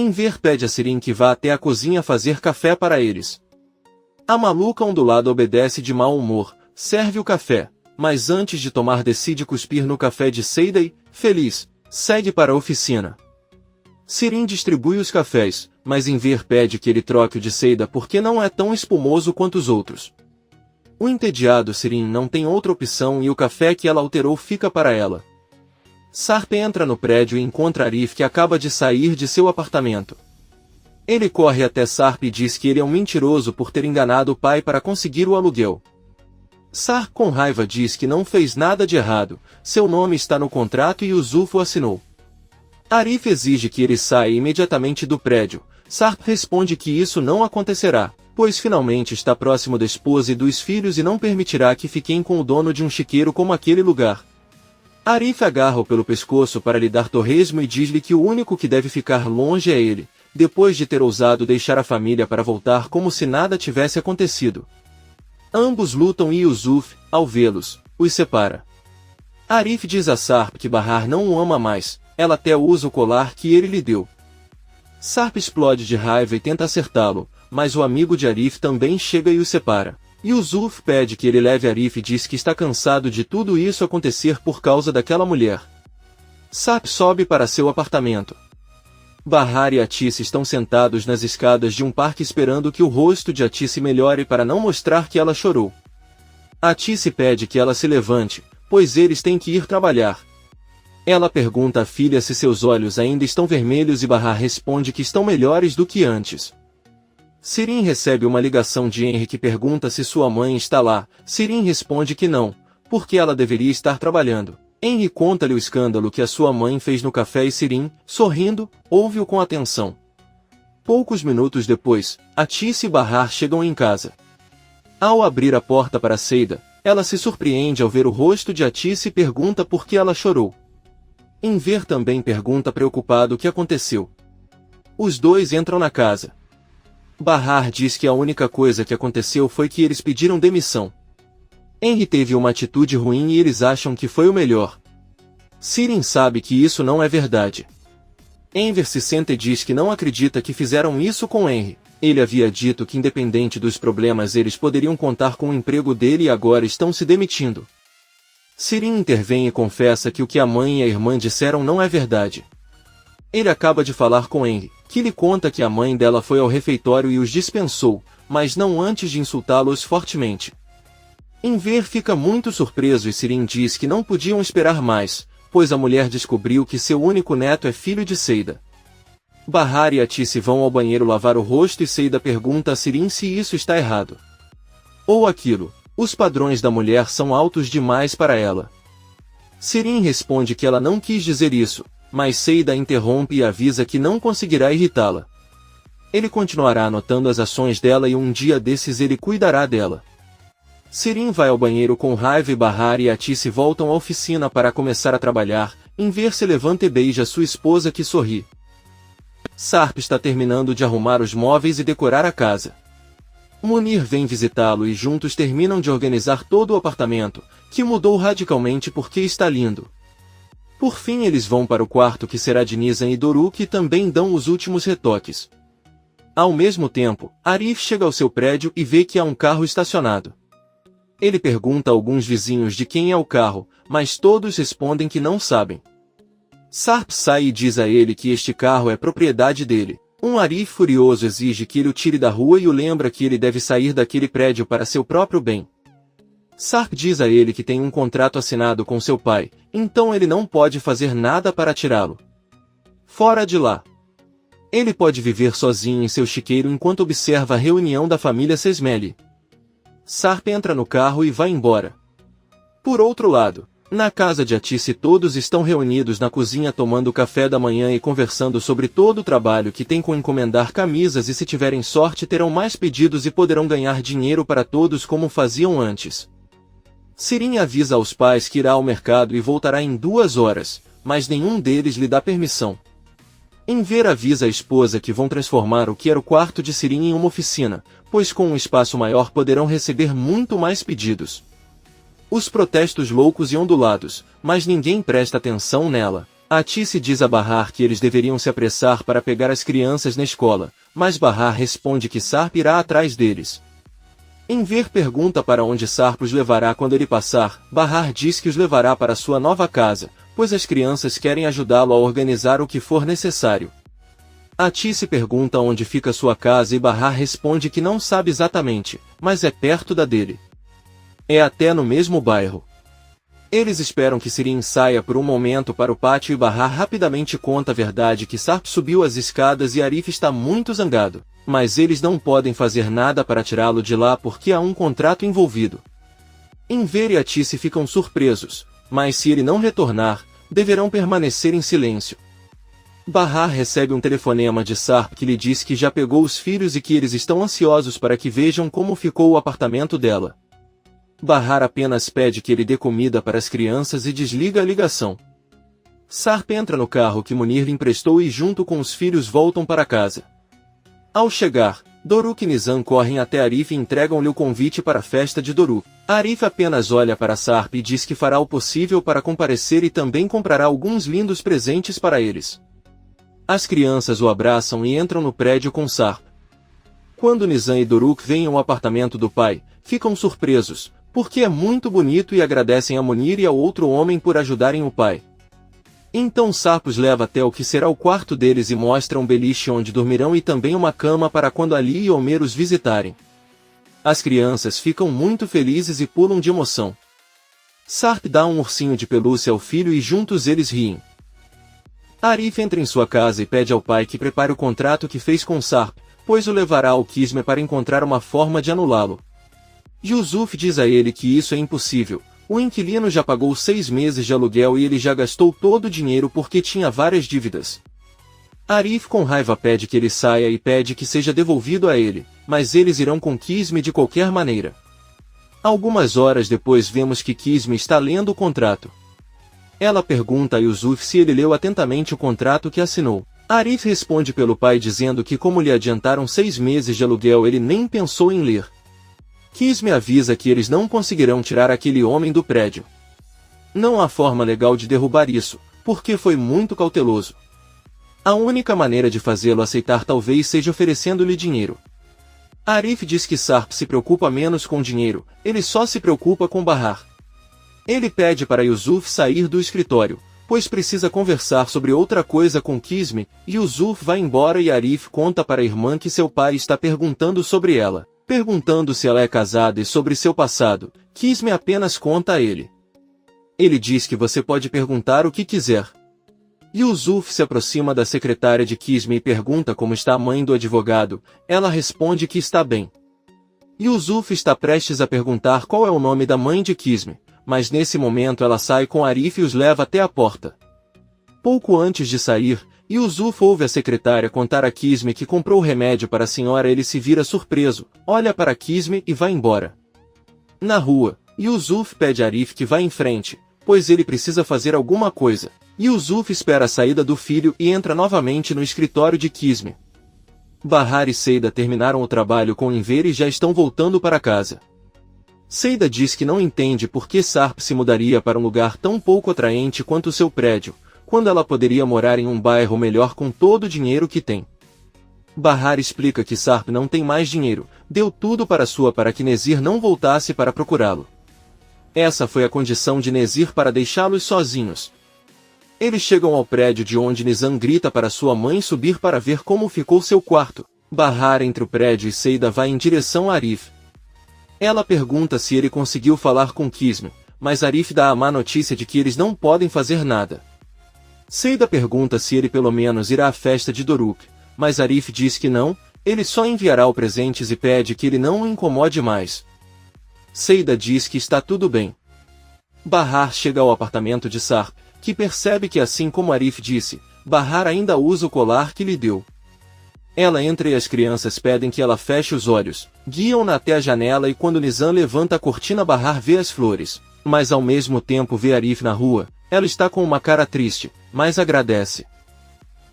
Enver pede a Sirin que vá até a cozinha fazer café para eles. A maluca ondulada obedece de mau humor, serve o café, mas antes de tomar decide cuspir no café de Seida e, feliz, segue para a oficina. Sirin distribui os cafés, mas Enver pede que ele troque o de Seida porque não é tão espumoso quanto os outros. O entediado Sirin não tem outra opção e o café que ela alterou fica para ela. Sarp entra no prédio e encontra Arif que acaba de sair de seu apartamento. Ele corre até Sarp e diz que ele é um mentiroso por ter enganado o pai para conseguir o aluguel. Sarp com raiva diz que não fez nada de errado, seu nome está no contrato e o Zulf o assinou. Arif exige que ele saia imediatamente do prédio. Sarp responde que isso não acontecerá, pois finalmente está próximo da esposa e dos filhos e não permitirá que fiquem com o dono de um chiqueiro como aquele lugar. Arif agarra-o pelo pescoço para lhe dar torresmo e diz-lhe que o único que deve ficar longe é ele, depois de ter ousado deixar a família para voltar como se nada tivesse acontecido. Ambos lutam e Yusuf, ao vê-los, os separa. Arif diz a Sarp que Bahar não o ama mais, ela até usa o colar que ele lhe deu. Sarp explode de raiva e tenta acertá-lo, mas o amigo de Arif também chega e o separa. Yusuf pede que ele leve Arif e diz que está cansado de tudo isso acontecer por causa daquela mulher. Sarp sobe para seu apartamento. Bahar e Atice estão sentados nas escadas de um parque esperando que o rosto de Atice melhore para não mostrar que ela chorou. Atice pede que ela se levante, pois eles têm que ir trabalhar. Ela pergunta à filha se seus olhos ainda estão vermelhos e Bahar responde que estão melhores do que antes. Sirin recebe uma ligação de Henry que pergunta se sua mãe está lá. Sirin responde que não, porque ela deveria estar trabalhando. Henry conta-lhe o escândalo que a sua mãe fez no café e Sirin, sorrindo, ouve-o com atenção. Poucos minutos depois, Atice e Bahar chegam em casa. Ao abrir a porta para Seida, ela se surpreende ao ver o rosto de Atice e pergunta por que ela chorou. Enver também pergunta preocupado o que aconteceu. Os dois entram na casa. Bahar diz que a única coisa que aconteceu foi que eles pediram demissão. Henry teve uma atitude ruim e eles acham que foi o melhor. Sirin sabe que isso não é verdade. Enver se senta e diz que não acredita que fizeram isso com Henry. Ele havia dito que independente dos problemas eles poderiam contar com o emprego dele e agora estão se demitindo. Sirin intervém e confessa que o que a mãe e a irmã disseram não é verdade. Ele acaba de falar com Henry, que lhe conta que a mãe dela foi ao refeitório e os dispensou, mas não antes de insultá-los fortemente. Enver fica muito surpreso e Sirin diz que não podiam esperar mais, pois a mulher descobriu que seu único neto é filho de Seida. Bahar e Atice vão ao banheiro lavar o rosto e Seida pergunta a Sirin se isso está errado. Ou aquilo, os padrões da mulher são altos demais para ela. Sirin responde que ela não quis dizer isso, mas Seida interrompe e avisa que não conseguirá irritá-la. Ele continuará anotando as ações dela e um dia desses ele cuidará dela. Sirin vai ao banheiro com raiva e Bahar e Atice voltam à oficina para começar a trabalhar. Enver se levanta e beija sua esposa que sorri. Sarp está terminando de arrumar os móveis e decorar a casa. Munir vem visitá-lo e juntos terminam de organizar todo o apartamento, que mudou radicalmente porque está lindo. Por fim eles vão para o quarto que será de Nizam e Doru que também dão os últimos retoques. Ao mesmo tempo, Arif chega ao seu prédio e vê que há um carro estacionado. Ele pergunta a alguns vizinhos de quem é o carro, mas todos respondem que não sabem. Sarp sai e diz a ele que este carro é propriedade dele. Um Arif furioso exige que ele o tire da rua e o lembra que ele deve sair daquele prédio para seu próprio bem. Sarp diz a ele que tem um contrato assinado com seu pai, então ele não pode fazer nada para tirá-lo. Fora de lá. Ele pode viver sozinho em seu chiqueiro enquanto observa a reunião da família Sesmeli. Sarp entra no carro e vai embora. Por outro lado, na casa de Atice todos estão reunidos na cozinha tomando café da manhã e conversando sobre todo o trabalho que tem com encomendar camisas e se tiverem sorte terão mais pedidos e poderão ganhar dinheiro para todos como faziam antes. Sirin avisa aos pais que irá ao mercado e voltará em 2 horas, mas nenhum deles lhe dá permissão. Enver avisa a esposa que vão transformar o que era o quarto de Sirin em uma oficina, pois com um espaço maior poderão receber muito mais pedidos. Os protestos loucos e ondulados, mas ninguém presta atenção nela. Atice diz a Bahar que eles deveriam se apressar para pegar as crianças na escola, mas Bahar responde que Sarp irá atrás deles. Enver pergunta para onde Sarp os levará quando ele passar. Bahar diz que os levará para sua nova casa, pois as crianças querem ajudá-lo a organizar o que for necessário. Atice pergunta onde fica sua casa e Bahar responde que não sabe exatamente, mas é perto da dele. É até no mesmo bairro. Eles esperam que Sirin saia por um momento para o pátio e Bahar rapidamente conta a verdade que Sarp subiu as escadas e Arif está muito zangado, mas eles não podem fazer nada para tirá-lo de lá porque há um contrato envolvido. Enver e Atice ficam surpresos, mas se ele não retornar, deverão permanecer em silêncio. Bahar recebe um telefonema de Sarp que lhe diz que já pegou os filhos e que eles estão ansiosos para que vejam como ficou o apartamento dela. Bahar apenas pede que ele dê comida para as crianças e desliga a ligação. Sarp entra no carro que Munir lhe emprestou e junto com os filhos voltam para casa. Ao chegar, Doruk e Nizam correm até Arif e entregam-lhe o convite para a festa de Doruk. Arif apenas olha para Sarp e diz que fará o possível para comparecer e também comprará alguns lindos presentes para eles. As crianças o abraçam e entram no prédio com Sarp. Quando Nizam e Doruk veem o apartamento do pai, ficam surpresos, porque é muito bonito e agradecem a Munir e ao outro homem por ajudarem o pai. Então Sarp os leva até o que será o quarto deles e mostra um beliche onde dormirão e também uma cama para quando Ali e Homer os visitarem. As crianças ficam muito felizes e pulam de emoção. Sarp dá um ursinho de pelúcia ao filho e juntos eles riem. Arif entra em sua casa e pede ao pai que prepare o contrato que fez com Sarp, pois o levará ao Kismet para encontrar uma forma de anulá-lo. Yusuf diz a ele que isso é impossível. O inquilino já pagou 6 meses de aluguel e ele já gastou todo o dinheiro porque tinha várias dívidas. Arif com raiva pede que ele saia e pede que seja devolvido a ele, mas eles irão com Kismet de qualquer maneira. Algumas horas depois vemos que Kismet está lendo o contrato. Ela pergunta a Yusuf se ele leu atentamente o contrato que assinou. Arif responde pelo pai dizendo que como lhe adiantaram 6 meses de aluguel ele nem pensou em ler. Kismet avisa que eles não conseguirão tirar aquele homem do prédio. Não há forma legal de derrubar isso, porque foi muito cauteloso. A única maneira de fazê-lo aceitar talvez seja oferecendo-lhe dinheiro. Arif diz que Sarp se preocupa menos com dinheiro, ele só se preocupa com Bahar. Ele pede para Yusuf sair do escritório, pois precisa conversar sobre outra coisa com Kismet, e Yusuf vai embora e Arif conta para a irmã que seu pai está perguntando sobre ela. Perguntando se ela é casada e sobre seu passado, Kismet apenas conta a ele. Ele diz que você pode perguntar o que quiser. Yusuf se aproxima da secretária de Kismet e pergunta como está a mãe do advogado. Ela responde que está bem. Yusuf está prestes a perguntar qual é o nome da mãe de Kismet, mas nesse momento ela sai com Arif e os leva até a porta. Pouco antes de sair, Yusuf ouve a secretária contar a Kismet que comprou o remédio para a senhora. Ele se vira surpreso, olha para Kismet e vai embora. Na rua, Yusuf pede a Arif que vá em frente, pois ele precisa fazer alguma coisa. Yusuf espera a saída do filho e entra novamente no escritório de Kismet. Bahar e Seida terminaram o trabalho com Enver e já estão voltando para casa. Seida diz que não entende por que Sarp se mudaria para um lugar tão pouco atraente quanto seu prédio, quando ela poderia morar em um bairro melhor com todo o dinheiro que tem. Bahar explica que Sarp não tem mais dinheiro, deu tudo para que Nezir não voltasse para procurá-lo. Essa foi a condição de Nezir para deixá-los sozinhos. Eles chegam ao prédio de onde Nizam grita para sua mãe subir para ver como ficou seu quarto. Bahar entre o prédio e Seida vai em direção a Arif. Ela pergunta se ele conseguiu falar com Kismet, mas Arif dá a má notícia de que eles não podem fazer nada. Seida pergunta se ele pelo menos irá à festa de Doruk, mas Arif diz que não, ele só enviará os presentes e pede que ele não o incomode mais. Seida diz que está tudo bem. Bahar chega ao apartamento de Sarp, que percebe que assim como Arif disse, Bahar ainda usa o colar que lhe deu. Ela entra e as crianças pedem que ela feche os olhos, guiam-na até a janela e quando Nizam levanta a cortina Bahar vê as flores, mas ao mesmo tempo vê Arif na rua. Ela está com uma cara triste, mas agradece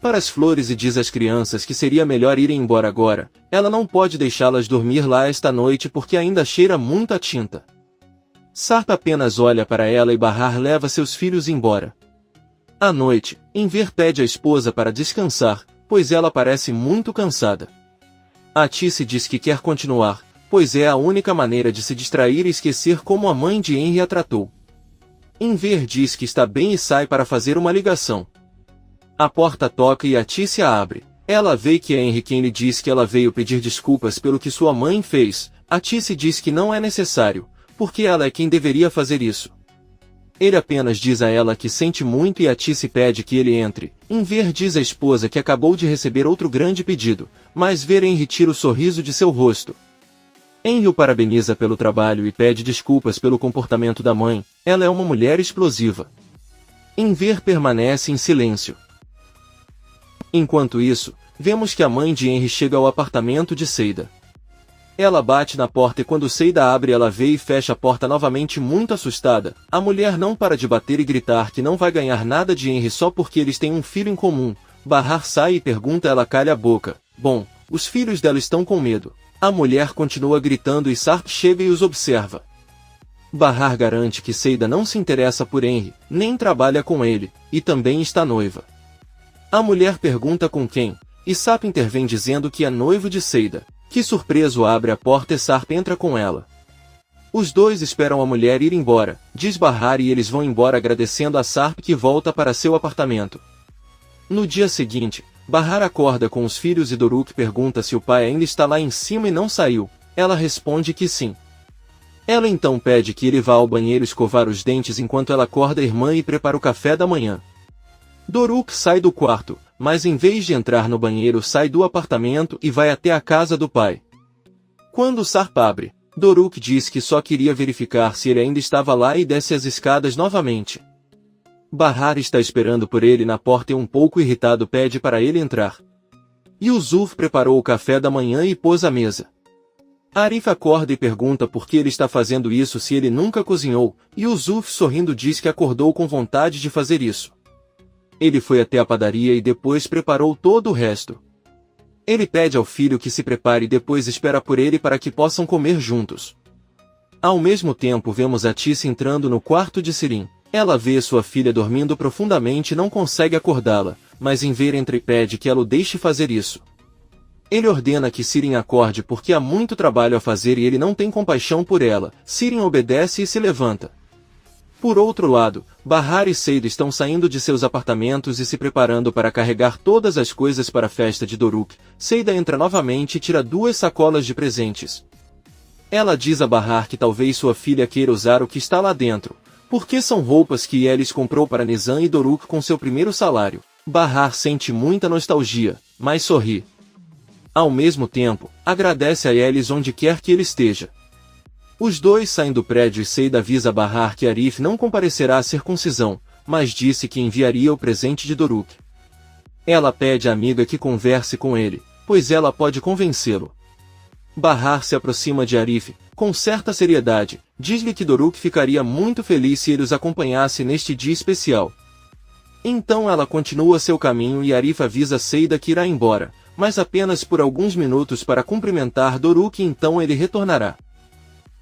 para as flores e diz às crianças que seria melhor irem embora agora. Ela não pode deixá-las dormir lá esta noite porque ainda cheira muito a tinta. Sarp apenas olha para ela e Bahar leva seus filhos embora. À noite, Enver pede à esposa para descansar, pois ela parece muito cansada. Atice diz que quer continuar, pois é a única maneira de se distrair e esquecer como a mãe de Henry a tratou. Enver diz que está bem e sai para fazer uma ligação. A porta toca e Atice a abre. Ela vê que é Henry quem lhe diz que ela veio pedir desculpas pelo que sua mãe fez. Atice diz que não é necessário, porque ela é quem deveria fazer isso. Ele apenas diz a ela que sente muito e Atice pede que ele entre. Enver diz à esposa que acabou de receber outro grande pedido, mas ver Henry tira o sorriso de seu rosto. Henry o parabeniza pelo trabalho e pede desculpas pelo comportamento da mãe. Ela é uma mulher explosiva. Enver permanece em silêncio. Enquanto isso, vemos que a mãe de Henry chega ao apartamento de Seida. Ela bate na porta e quando Seida abre ela vê e fecha a porta novamente muito assustada. A mulher não para de bater e gritar que não vai ganhar nada de Henry só porque eles têm um filho em comum. Bahar sai e pergunta ela calha a boca. Bom, os filhos dela estão com medo. A mulher continua gritando e Sarp chega e os observa. Bahar garante que Seida não se interessa por Henry, nem trabalha com ele, e também está noiva. A mulher pergunta com quem, e Sarp intervém dizendo que é noivo de Seida, que surpreso abre a porta e Sarp entra com ela. Os dois esperam a mulher ir embora, diz Bahar e eles vão embora agradecendo a Sarp que volta para seu apartamento. No dia seguinte, Bahar acorda com os filhos e Doruk pergunta se o pai ainda está lá em cima e não saiu. Ela responde que sim. Ela então pede que ele vá ao banheiro escovar os dentes enquanto ela acorda a irmã e prepara o café da manhã. Doruk sai do quarto, mas em vez de entrar no banheiro sai do apartamento e vai até a casa do pai. Quando Sarp abre, Doruk diz que só queria verificar se ele ainda estava lá e desce as escadas novamente. Bahar está esperando por ele na porta e um pouco irritado pede para ele entrar. Yusuf preparou o café da manhã e pôs à mesa. Arif acorda e pergunta por que ele está fazendo isso se ele nunca cozinhou, e Yusuf sorrindo diz que acordou com vontade de fazer isso. Ele foi até a padaria e depois preparou todo o resto. Ele pede ao filho que se prepare e depois espera por ele para que possam comer juntos. Ao mesmo tempo vemos Atice entrando no quarto de Sirin. Ela vê sua filha dormindo profundamente e não consegue acordá-la, mas Enver entra e pede que ela o deixe fazer isso. Ele ordena que Sirin acorde porque há muito trabalho a fazer e ele não tem compaixão por ela. Sirin obedece e se levanta. Por outro lado, Bahar e Seida estão saindo de seus apartamentos e se preparando para carregar todas as coisas para a festa de Doruk. Seida entra novamente e tira 2 sacolas de presentes. Ela diz a Bahar que talvez sua filha queira usar o que está lá dentro, porque são roupas que Yelis comprou para Nizam e Doruk com seu primeiro salário. Bahar sente muita nostalgia, mas sorri. Ao mesmo tempo, agradece a Yelis onde quer que ele esteja. Os dois saem do prédio e Seida avisa Bahar que Arif não comparecerá à circuncisão, mas disse que enviaria o presente de Doruk. Ela pede à amiga que converse com ele, pois ela pode convencê-lo. Bahar se aproxima de Arif, com certa seriedade, diz-lhe que Doruk ficaria muito feliz se ele os acompanhasse neste dia especial. Então ela continua seu caminho e Arif avisa Seida que irá embora, mas apenas por alguns minutos para cumprimentar Doruk e então ele retornará.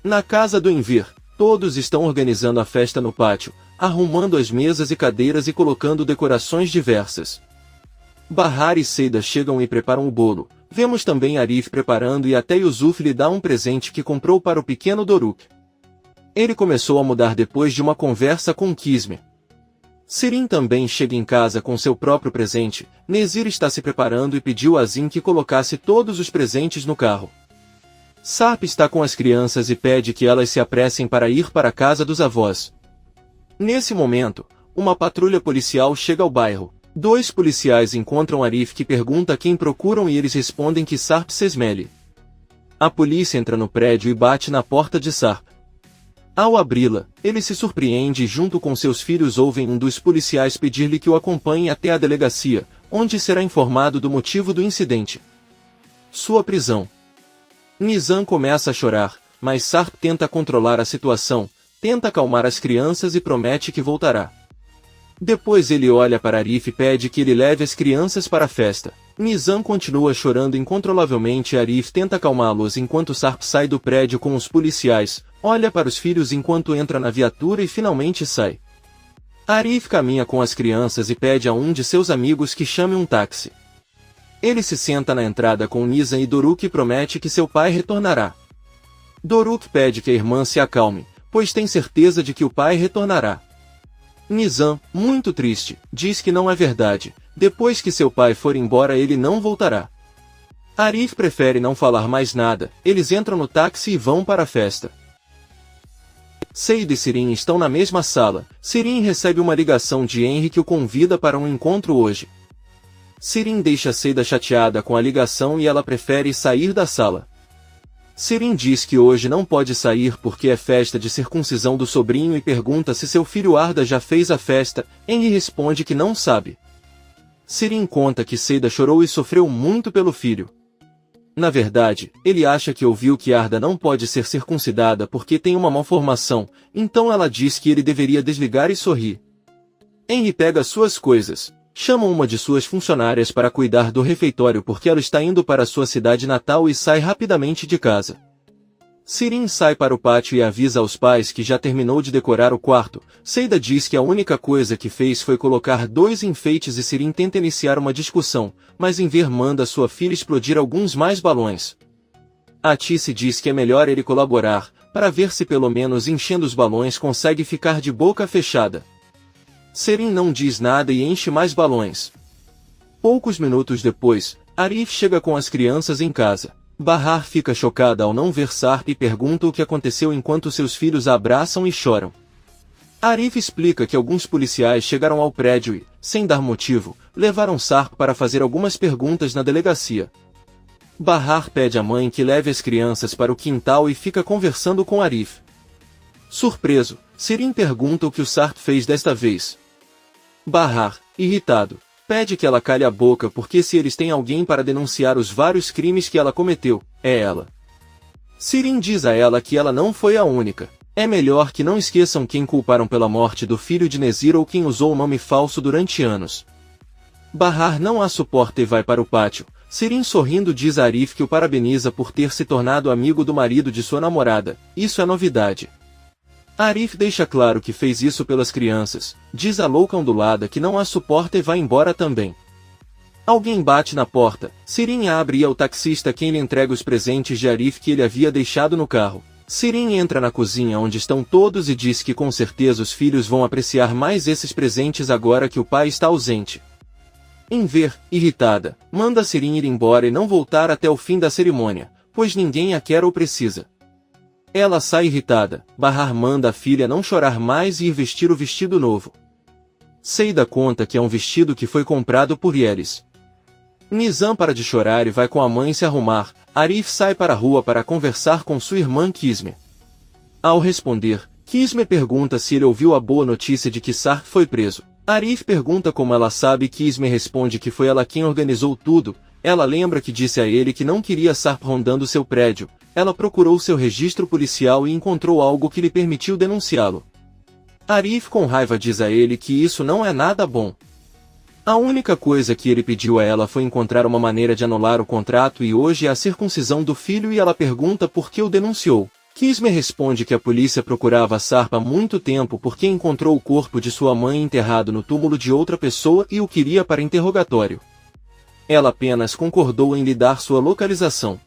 Na casa do Enver, todos estão organizando a festa no pátio, arrumando as mesas e cadeiras e colocando decorações diversas. Bahar e Seida chegam e preparam o bolo. Vemos também Arif preparando e até Yusuf lhe dá um presente que comprou para o pequeno Doruk. Ele começou a mudar depois de uma conversa com Kisme. Sirin também chega em casa com seu próprio presente. Nezir está se preparando e pediu a Zin que colocasse todos os presentes no carro. Sarp está com as crianças e pede que elas se apressem para ir para a casa dos avós. Nesse momento, uma patrulha policial chega ao bairro. 2 policiais encontram Arif que pergunta quem procuram e eles respondem que Sarp se esmele. A polícia entra no prédio e bate na porta de Sarp. Ao abri-la, ele se surpreende e junto com seus filhos ouvem um dos policiais pedir-lhe que o acompanhe até a delegacia, onde será informado do motivo do incidente. Sua prisão. Nizam começa a chorar, mas Sarp tenta controlar a situação, tenta acalmar as crianças e promete que voltará. Depois ele olha para Arif e pede que ele leve as crianças para a festa. Nizam continua chorando incontrolavelmente e Arif tenta acalmá-los enquanto Sarp sai do prédio com os policiais, olha para os filhos enquanto entra na viatura e finalmente sai. Arif caminha com as crianças e pede a um de seus amigos que chame um táxi. Ele se senta na entrada com Nizam e Doruk e promete que seu pai retornará. Doruk pede que a irmã se acalme, pois tem certeza de que o pai retornará. Nizam, muito triste, diz que não é verdade, depois que seu pai for embora ele não voltará. Arif prefere não falar mais nada, eles entram no táxi e vão para a festa. Seida e Sirin estão na mesma sala. Sirin recebe uma ligação de Henry que o convida para um encontro hoje. Sirin deixa Seida chateada com a ligação e ela prefere sair da sala. Sirin diz que hoje não pode sair porque é festa de circuncisão do sobrinho e pergunta se seu filho Arda já fez a festa. Henry responde que não sabe. Sirin conta que Seida chorou e sofreu muito pelo filho. Na verdade, ele acha que ouviu que Arda não pode ser circuncidada porque tem uma malformação, então ela diz que ele deveria desligar e sorrir. Henry pega suas coisas, chama uma de suas funcionárias para cuidar do refeitório porque ela está indo para sua cidade natal e sai rapidamente de casa. Sirin sai para o pátio e avisa aos pais que já terminou de decorar o quarto. Seida diz que a única coisa que fez foi colocar 2 enfeites e Sirin tenta iniciar uma discussão, mas em ver manda sua filha explodir alguns mais balões. Atice diz que é melhor ele colaborar, para ver se pelo menos enchendo os balões consegue ficar de boca fechada. Sirin não diz nada e enche mais balões. Poucos minutos depois, Arif chega com as crianças em casa. Bahar fica chocada ao não ver Sarp e pergunta o que aconteceu enquanto seus filhos a abraçam e choram. Arif explica que alguns policiais chegaram ao prédio e, sem dar motivo, levaram Sarp para fazer algumas perguntas na delegacia. Bahar pede à mãe que leve as crianças para o quintal e fica conversando com Arif. Surpreso, Sirin pergunta o que o Sarp fez desta vez. Bahar, irritado, pede que ela cale a boca porque se eles têm alguém para denunciar os vários crimes que ela cometeu, é ela. Sirin diz a ela que ela não foi a única. É melhor que não esqueçam quem culparam pela morte do filho de Nezir ou quem usou o nome falso durante anos. Bahar não a suporta e vai para o pátio. Sirin sorrindo diz a Arif que o parabeniza por ter se tornado amigo do marido de sua namorada. Isso é novidade. Arif deixa claro que fez isso pelas crianças, diz a louca ondulada que não a suporta e vai embora também. Alguém bate na porta, Sirin abre e é o taxista quem lhe entrega os presentes de Arif que ele havia deixado no carro. Sirin entra na cozinha onde estão todos e diz que com certeza os filhos vão apreciar mais esses presentes agora que o pai está ausente. Em ver, irritada, manda Sirin ir embora e não voltar até o fim da cerimônia, pois ninguém a quer ou precisa. Ela sai irritada. Bahar manda a filha não chorar mais e ir vestir o vestido novo. Seida conta que é um vestido que foi comprado por Yeris. Nizam para de chorar e vai com a mãe se arrumar. Arif sai para a rua para conversar com sua irmã Kisme. Ao responder, Kisme pergunta se ele ouviu a boa notícia de que Sarp foi preso. Arif pergunta como ela sabe e Kisme responde que foi ela quem organizou tudo. Ela lembra que disse a ele que não queria Sarp rondando seu prédio. Ela procurou seu registro policial e encontrou algo que lhe permitiu denunciá-lo. Arif com raiva diz a ele que isso não é nada bom. A única coisa que ele pediu a ela foi encontrar uma maneira de anular o contrato e hoje é a circuncisão do filho e ela pergunta por que o denunciou. Kisme responde que a polícia procurava Sarp há muito tempo porque encontrou o corpo de sua mãe enterrado no túmulo de outra pessoa e o queria para interrogatório. Ela apenas concordou em lhe dar sua localização.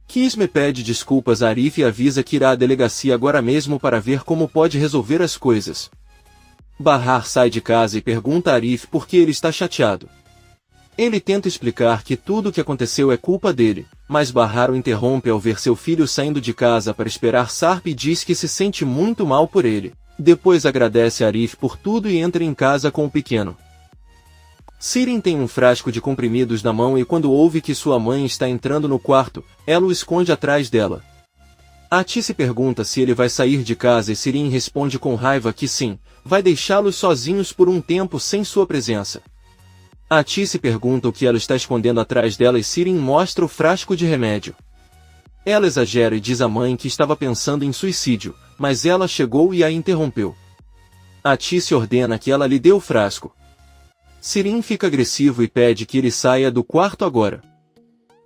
Kisme pede desculpas a Arif e avisa que irá à delegacia agora mesmo para ver como pode resolver as coisas. Bahar sai de casa e pergunta a Arif por que ele está chateado. Ele tenta explicar que tudo o que aconteceu é culpa dele, mas Bahar o interrompe ao ver seu filho saindo de casa para esperar Sarp e diz que se sente muito mal por ele. Depois agradece a Arif por tudo e entra em casa com o pequeno. Sirin tem um frasco de comprimidos na mão e quando ouve que sua mãe está entrando no quarto, ela o esconde atrás dela. Atice pergunta se ele vai sair de casa e Sirin responde com raiva que sim, vai deixá-los sozinhos por um tempo sem sua presença. Atice pergunta o que ela está escondendo atrás dela e Sirin mostra o frasco de remédio. Ela exagera e diz à mãe que estava pensando em suicídio, mas ela chegou e a interrompeu. Atice ordena que ela lhe dê o frasco. Sirin fica agressivo e pede que ele saia do quarto agora.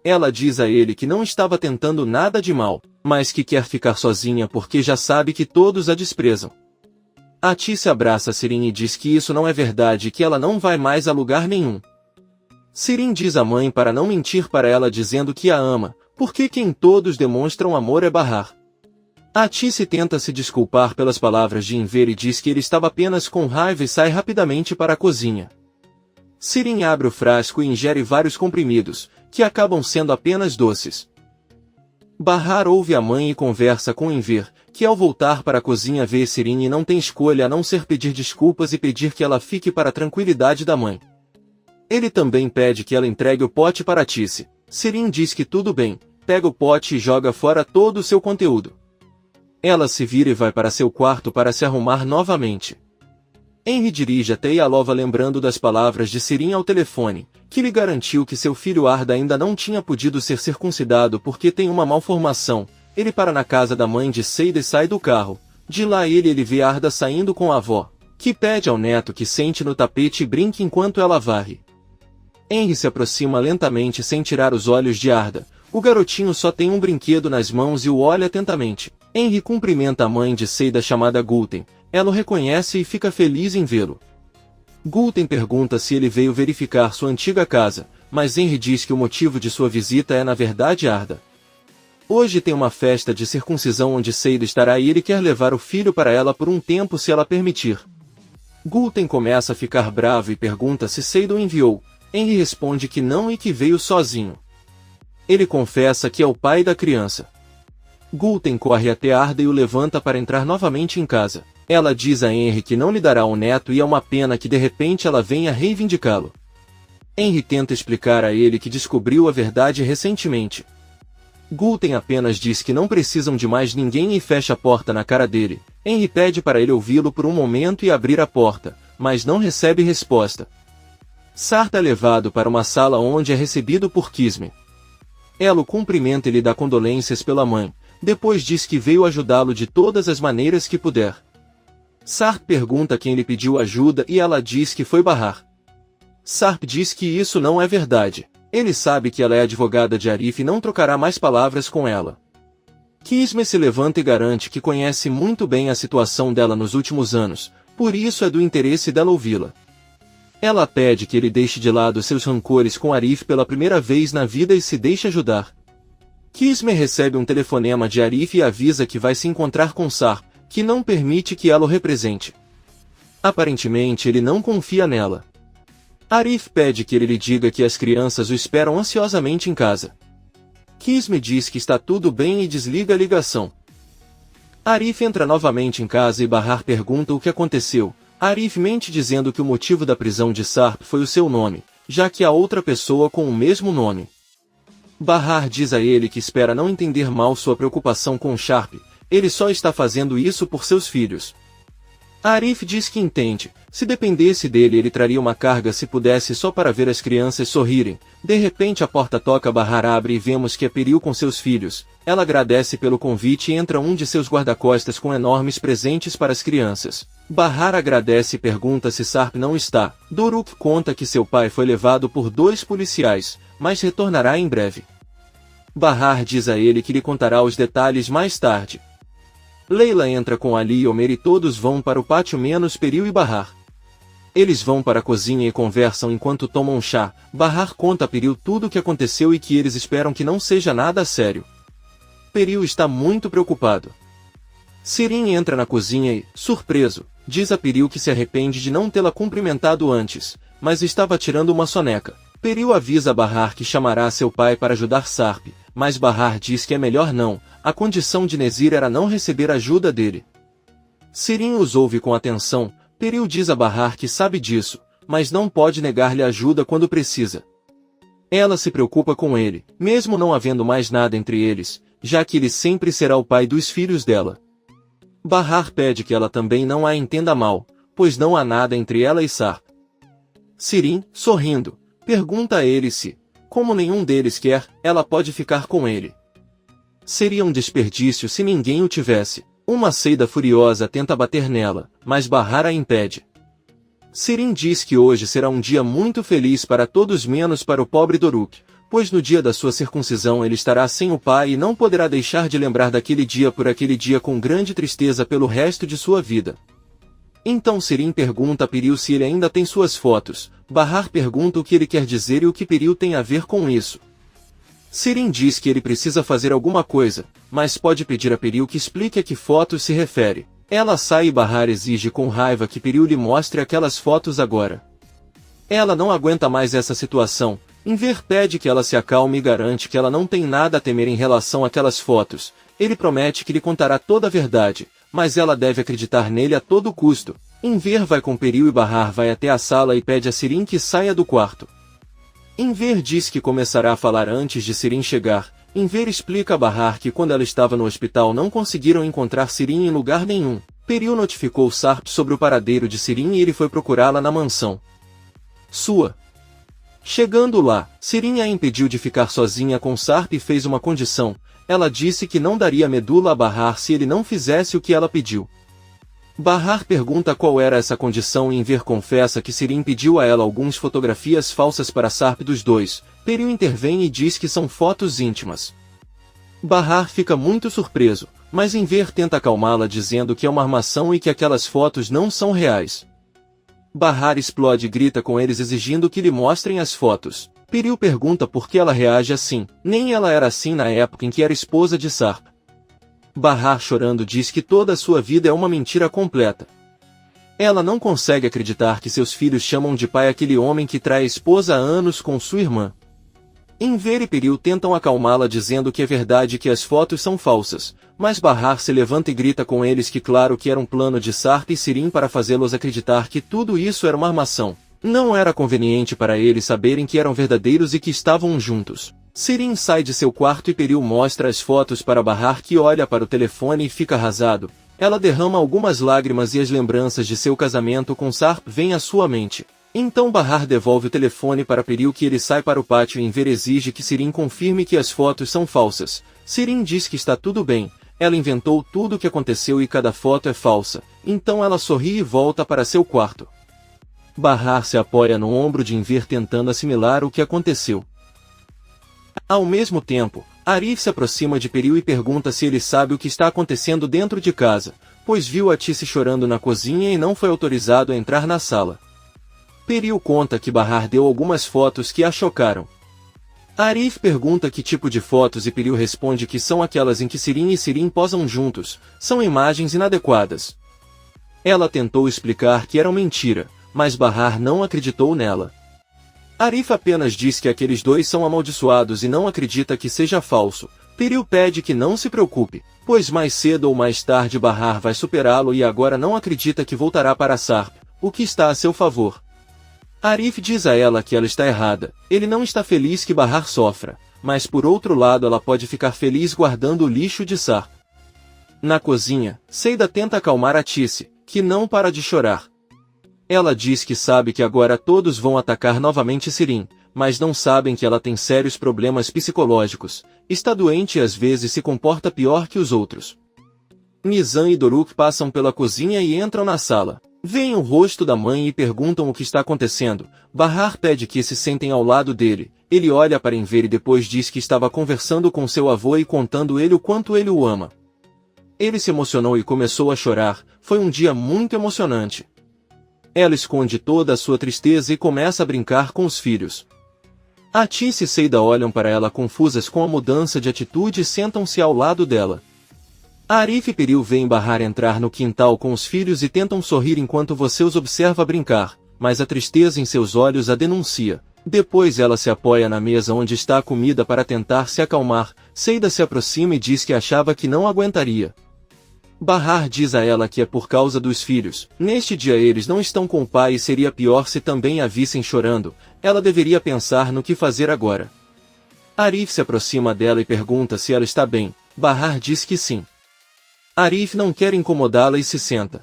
Ela diz a ele que não estava tentando nada de mal, mas que quer ficar sozinha porque já sabe que todos a desprezam. Atice abraça Sirin e diz que isso não é verdade e que ela não vai mais a lugar nenhum. Sirin diz à mãe para não mentir para ela dizendo que a ama, porque quem todos demonstram amor é Bahar. Atice tenta se desculpar pelas palavras de Enver e diz que ele estava apenas com raiva e sai rapidamente para a cozinha. Sirin abre o frasco e ingere vários comprimidos, que acabam sendo apenas doces. Bahar ouve a mãe e conversa com Enver, que ao voltar para a cozinha vê Sirin e não tem escolha a não ser pedir desculpas e pedir que ela fique para a tranquilidade da mãe. Ele também pede que ela entregue o pote para Atice. Sirin diz que tudo bem, pega o pote e joga fora todo o seu conteúdo. Ela se vira e vai para seu quarto para se arrumar novamente. Henry dirige até Yalova lembrando das palavras de Sirin ao telefone, que lhe garantiu que seu filho Arda ainda não tinha podido ser circuncidado porque tem uma malformação. Ele para na casa da mãe de Seida e sai do carro. De lá ele vê Arda saindo com a avó, que pede ao neto que sente no tapete e brinque enquanto ela varre. Henry se aproxima lentamente sem tirar os olhos de Arda. O garotinho só tem um brinquedo nas mãos e o olha atentamente. Henry cumprimenta a mãe de Seida chamada Gulten. Ela o reconhece e fica feliz em vê-lo. Gulten pergunta se ele veio verificar sua antiga casa, mas Henry diz que o motivo de sua visita é na verdade Arda. Hoje tem uma festa de circuncisão onde Seida estará e ele quer levar o filho para ela por um tempo se ela permitir. Gulten começa a ficar bravo e pergunta se Seida o enviou. Henry responde que não e que veio sozinho. Ele confessa que é o pai da criança. Gulten corre até Arda e o levanta para entrar novamente em casa. Ela diz a Henry que não lhe dará o neto e é uma pena que de repente ela venha reivindicá-lo. Henry tenta explicar a ele que descobriu a verdade recentemente. Gulten apenas diz que não precisam de mais ninguém e fecha a porta na cara dele. Henry pede para ele ouvi-lo por um momento e abrir a porta, mas não recebe resposta. Sarth é levado para uma sala onde é recebido por Kismet. Ela o cumprimenta e lhe dá condolências pela mãe, depois diz que veio ajudá-lo de todas as maneiras que puder. Sarth pergunta quem lhe pediu ajuda e ela diz que foi Bahar. Sarth diz que isso não é verdade. Ele sabe que ela é advogada de Arif e não trocará mais palavras com ela. Kismet se levanta e garante que conhece muito bem a situação dela nos últimos anos, por isso é do interesse dela ouvi-la. Ela pede que ele deixe de lado seus rancores com Arif pela primeira vez na vida e se deixe ajudar. Kismet recebe um telefonema de Arif e avisa que vai se encontrar com Sarth, que não permite que ela o represente. Aparentemente ele não confia nela. Arif pede que ele lhe diga que as crianças o esperam ansiosamente em casa. Kismet diz que está tudo bem e desliga a ligação. Arif entra novamente em casa e Bahar pergunta o que aconteceu. Arif mente dizendo que o motivo da prisão de Sarth foi o seu nome, já que há outra pessoa com o mesmo nome. Bahar diz a ele que espera não entender mal sua preocupação com Sharp, ele só está fazendo isso por seus filhos. Arif diz que entende, se dependesse dele ele traria uma carga se pudesse só para ver as crianças sorrirem. De repente a porta toca, Bahar abre e vemos que é Peril com seus filhos. Ela agradece pelo convite e entra um de seus guarda-costas com enormes presentes para as crianças. Bahar agradece e pergunta se Sarp não está. Doruk conta que seu pai foi levado por 2 policiais, mas retornará em breve. Bahar diz a ele que lhe contará os detalhes mais tarde. Leila entra com Ali e Omer e todos vão para o pátio menos Peril e Bahar. Eles vão para a cozinha e conversam enquanto tomam chá. Bahar conta a Peril tudo o que aconteceu e que eles esperam que não seja nada sério. Peril está muito preocupado. Sirin entra na cozinha e, surpreso, diz a Peril que se arrepende de não tê-la cumprimentado antes, mas estava tirando uma soneca. Peril avisa a Bahar que chamará seu pai para ajudar Sarp, mas Bahar diz que é melhor não, a condição de Nezir era não receber ajuda dele. Sirin os ouve com atenção. Peril diz a Bahar que sabe disso, mas não pode negar-lhe ajuda quando precisa. Ela se preocupa com ele, mesmo não havendo mais nada entre eles, já que ele sempre será o pai dos filhos dela. Bahar pede que ela também não a entenda mal, pois não há nada entre ela e Sarp. Sirin, sorrindo, pergunta a ele se, como nenhum deles quer, ela pode ficar com ele. Seria um desperdício se ninguém o tivesse. Uma Seida furiosa tenta bater nela, mas Bahar a impede. Sirin diz que hoje será um dia muito feliz para todos menos para o pobre Doruk, pois no dia da sua circuncisão ele estará sem o pai e não poderá deixar de lembrar daquele dia por aquele dia com grande tristeza pelo resto de sua vida. Então Sirin pergunta a Piril se ele ainda tem suas fotos. Bahar pergunta o que ele quer dizer e o que Piril tem a ver com isso. Sirin diz que ele precisa fazer alguma coisa, mas pode pedir a Piril que explique a que fotos se refere. Ela sai e Bahar exige com raiva que Piril lhe mostre aquelas fotos agora. Ela não aguenta mais essa situação. Enver pede que ela se acalme e garante que ela não tem nada a temer em relação àquelas fotos. Ele promete que lhe contará toda a verdade, mas ela deve acreditar nele a todo custo. Enver vai com Piril e Bahar vai até a sala e pede a Sirin que saia do quarto. Enver diz que começará a falar antes de Sirin chegar. Enver explica a Bahar que quando ela estava no hospital não conseguiram encontrar Sirin em lugar nenhum. Piril notificou Sarp sobre o paradeiro de Sirin e ele foi procurá-la na mansão sua. Chegando lá, Sirin a impediu de ficar sozinha com Sarp e fez uma condição. Ela disse que não daria medula a Bahar se ele não fizesse o que ela pediu. Bahar pergunta qual era essa condição e Enver confessa que Sirin pediu a ela algumas fotografias falsas para Sarp dos dois. Piril intervém e diz que são fotos íntimas. Bahar fica muito surpreso, mas Enver tenta acalmá-la dizendo que é uma armação e que aquelas fotos não são reais. Bahar explode e grita com eles exigindo que lhe mostrem as fotos. Piril pergunta por que ela reage assim. Nem ela era assim na época em que era esposa de Sarp. Bahar chorando diz que toda a sua vida é uma mentira completa. Ela não consegue acreditar que seus filhos chamam de pai aquele homem que trai a esposa há anos com sua irmã. Enver e Piril tentam acalmá-la dizendo que é verdade que as fotos são falsas, mas Bahar se levanta e grita com eles que claro que era um plano de Sarp e Sirin para fazê-los acreditar que tudo isso era uma armação. Não era conveniente para eles saberem que eram verdadeiros e que estavam juntos. Sirin sai de seu quarto e Piril mostra as fotos para Bahar que olha para o telefone e fica arrasado. Ela derrama algumas lágrimas e as lembranças de seu casamento com Sarp vêm à sua mente. Então Bahar devolve o telefone para Piril que ele sai para o pátio e Enver exige que Sirin confirme que as fotos são falsas. Sirin diz que está tudo bem, ela inventou tudo o que aconteceu e cada foto é falsa. Então ela sorri e volta para seu quarto. Bahar se apoia no ombro de Enver tentando assimilar o que aconteceu. Ao mesmo tempo, Arif se aproxima de Piril e pergunta se ele sabe o que está acontecendo dentro de casa, pois viu a Tice chorando na cozinha e não foi autorizado a entrar na sala. Piril conta que Bahar deu algumas fotos que a chocaram. Arif pergunta que tipo de fotos e Piril responde que são aquelas em que Sirin e Sirin posam juntos, são imagens inadequadas. Ela tentou explicar que eram mentira, mas Bahar não acreditou nela. Arif apenas diz que aqueles dois são amaldiçoados e não acredita que seja falso. Piril pede que não se preocupe, pois mais cedo ou mais tarde Bahar vai superá-lo e agora não acredita que voltará para Sarp, o que está a seu favor. Arif diz a ela que ela está errada, ele não está feliz que Bahar sofra, mas por outro lado ela pode ficar feliz guardando o lixo de Sarp. Na cozinha, Seida tenta acalmar a Tice, que não para de chorar. Ela diz que sabe que agora todos vão atacar novamente Sirin, mas não sabem que ela tem sérios problemas psicológicos, está doente e às vezes se comporta pior que os outros. Nizam e Doruk passam pela cozinha e entram na sala. Veem o rosto da mãe e perguntam o que está acontecendo. Bahar pede que se sentem ao lado dele. Ele olha para Enver e depois diz que estava conversando com seu avô e contando ele o quanto ele o ama. Ele se emocionou e começou a chorar. Foi um dia muito emocionante. Ela esconde toda a sua tristeza e começa a brincar com os filhos. A Tice e Seida olham para ela confusas com a mudança de atitude e sentam-se ao lado dela. Arif e Piril veem Bahar entrar no quintal com os filhos e tentam sorrir enquanto você os observa brincar, mas a tristeza em seus olhos a denuncia. Depois ela se apoia na mesa onde está a comida para tentar se acalmar. Seida se aproxima e diz que achava que não aguentaria. Bahar diz a ela que é por causa dos filhos. Neste dia eles não estão com o pai e seria pior se também a vissem chorando. Ela deveria pensar no que fazer agora. Arif se aproxima dela e pergunta se ela está bem. Bahar diz que sim. Arif não quer incomodá-la e se senta.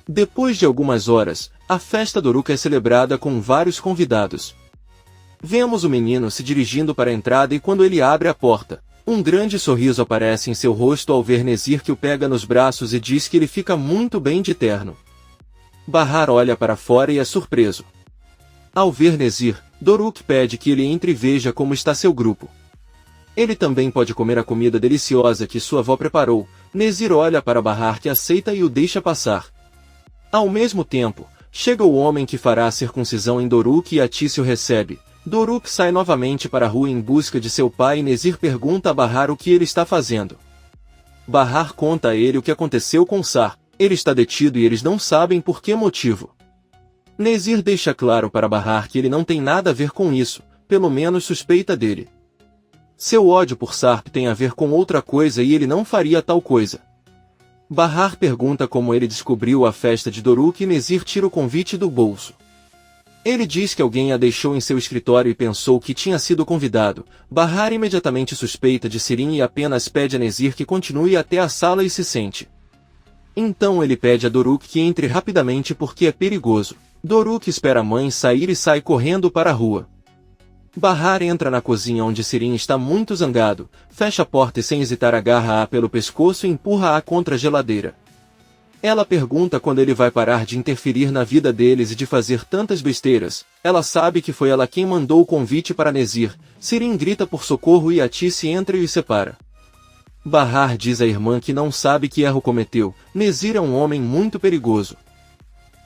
Depois de algumas horas, a festa Doruk é celebrada com vários convidados. Vemos o menino se dirigindo para a entrada e quando ele abre a porta, um grande sorriso aparece em seu rosto ao ver Nezir que o pega nos braços e diz que ele fica muito bem de terno. Bahar olha para fora e é surpreso. Ao ver Nezir, Doruk pede que ele entre e veja como está seu grupo. Ele também pode comer a comida deliciosa que sua avó preparou. Nezir olha para Bahar que aceita e o deixa passar. Ao mesmo tempo, chega o homem que fará a circuncisão em Doruk e Atício recebe. Doruk sai novamente para a rua em busca de seu pai e Nezir pergunta a Bahar o que ele está fazendo. Bahar conta a ele o que aconteceu com Sarp. Ele está detido e eles não sabem por que motivo. Nezir deixa claro para Bahar que ele não tem nada a ver com isso, pelo menos suspeita dele. Seu ódio por Sarp tem a ver com outra coisa e ele não faria tal coisa. Bahar pergunta como ele descobriu a festa de Doruk e Nezir tira o convite do bolso. Ele diz que alguém a deixou em seu escritório e pensou que tinha sido convidado. Bahar imediatamente suspeita de Sirin e apenas pede a Nezir que continue até a sala e se sente. Então ele pede a Doruk que entre rapidamente porque é perigoso. Doruk espera a mãe sair e sai correndo para a rua. Bahar entra na cozinha onde Sirin está muito zangado, fecha a porta e sem hesitar agarra-a pelo pescoço e empurra-a contra a geladeira. Ela pergunta quando ele vai parar de interferir na vida deles e de fazer tantas besteiras. Ela sabe que foi ela quem mandou o convite para Nezir. Sirin grita por socorro e Atício entra e os separa. Bahar diz à irmã que não sabe que erro cometeu. Nezir é um homem muito perigoso.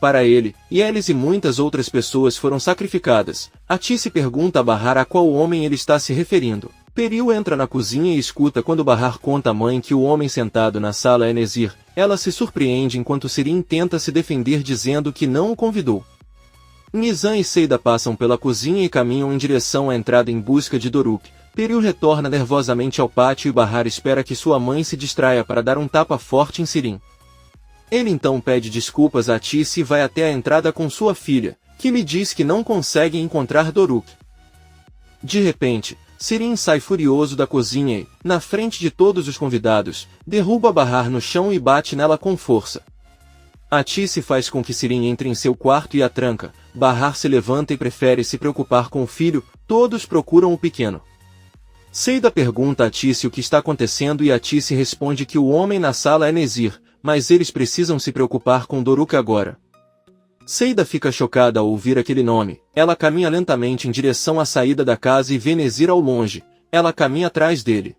Para ele, Yelis e muitas outras pessoas foram sacrificadas. Atício pergunta a Bahar a qual homem ele está se referindo. Peril entra na cozinha e escuta quando Bahar conta à mãe que o homem sentado na sala é Nezir. Ela se surpreende enquanto Sirin tenta se defender dizendo que não o convidou. Nizam e Seida passam pela cozinha e caminham em direção à entrada em busca de Doruk. Peril retorna nervosamente ao pátio e Bahar espera que sua mãe se distraia para dar um tapa forte em Sirin. Ele então pede desculpas a Atício e vai até a entrada com sua filha, que lhe diz que não consegue encontrar Doruk. De repente, Sirin sai furioso da cozinha e, na frente de todos os convidados, derruba Bahar no chão e bate nela com força. Atício faz com que Sirin entre em seu quarto e a tranca. Bahar se levanta e prefere se preocupar com o filho. Todos procuram o pequeno. Seida pergunta a Atício o que está acontecendo e Atício responde que o homem na sala é Nezir, mas eles precisam se preocupar com Doruk agora. Seida fica chocada ao ouvir aquele nome. Ela caminha lentamente em direção à saída da casa e vê Nezir ao longe. Ela caminha atrás dele.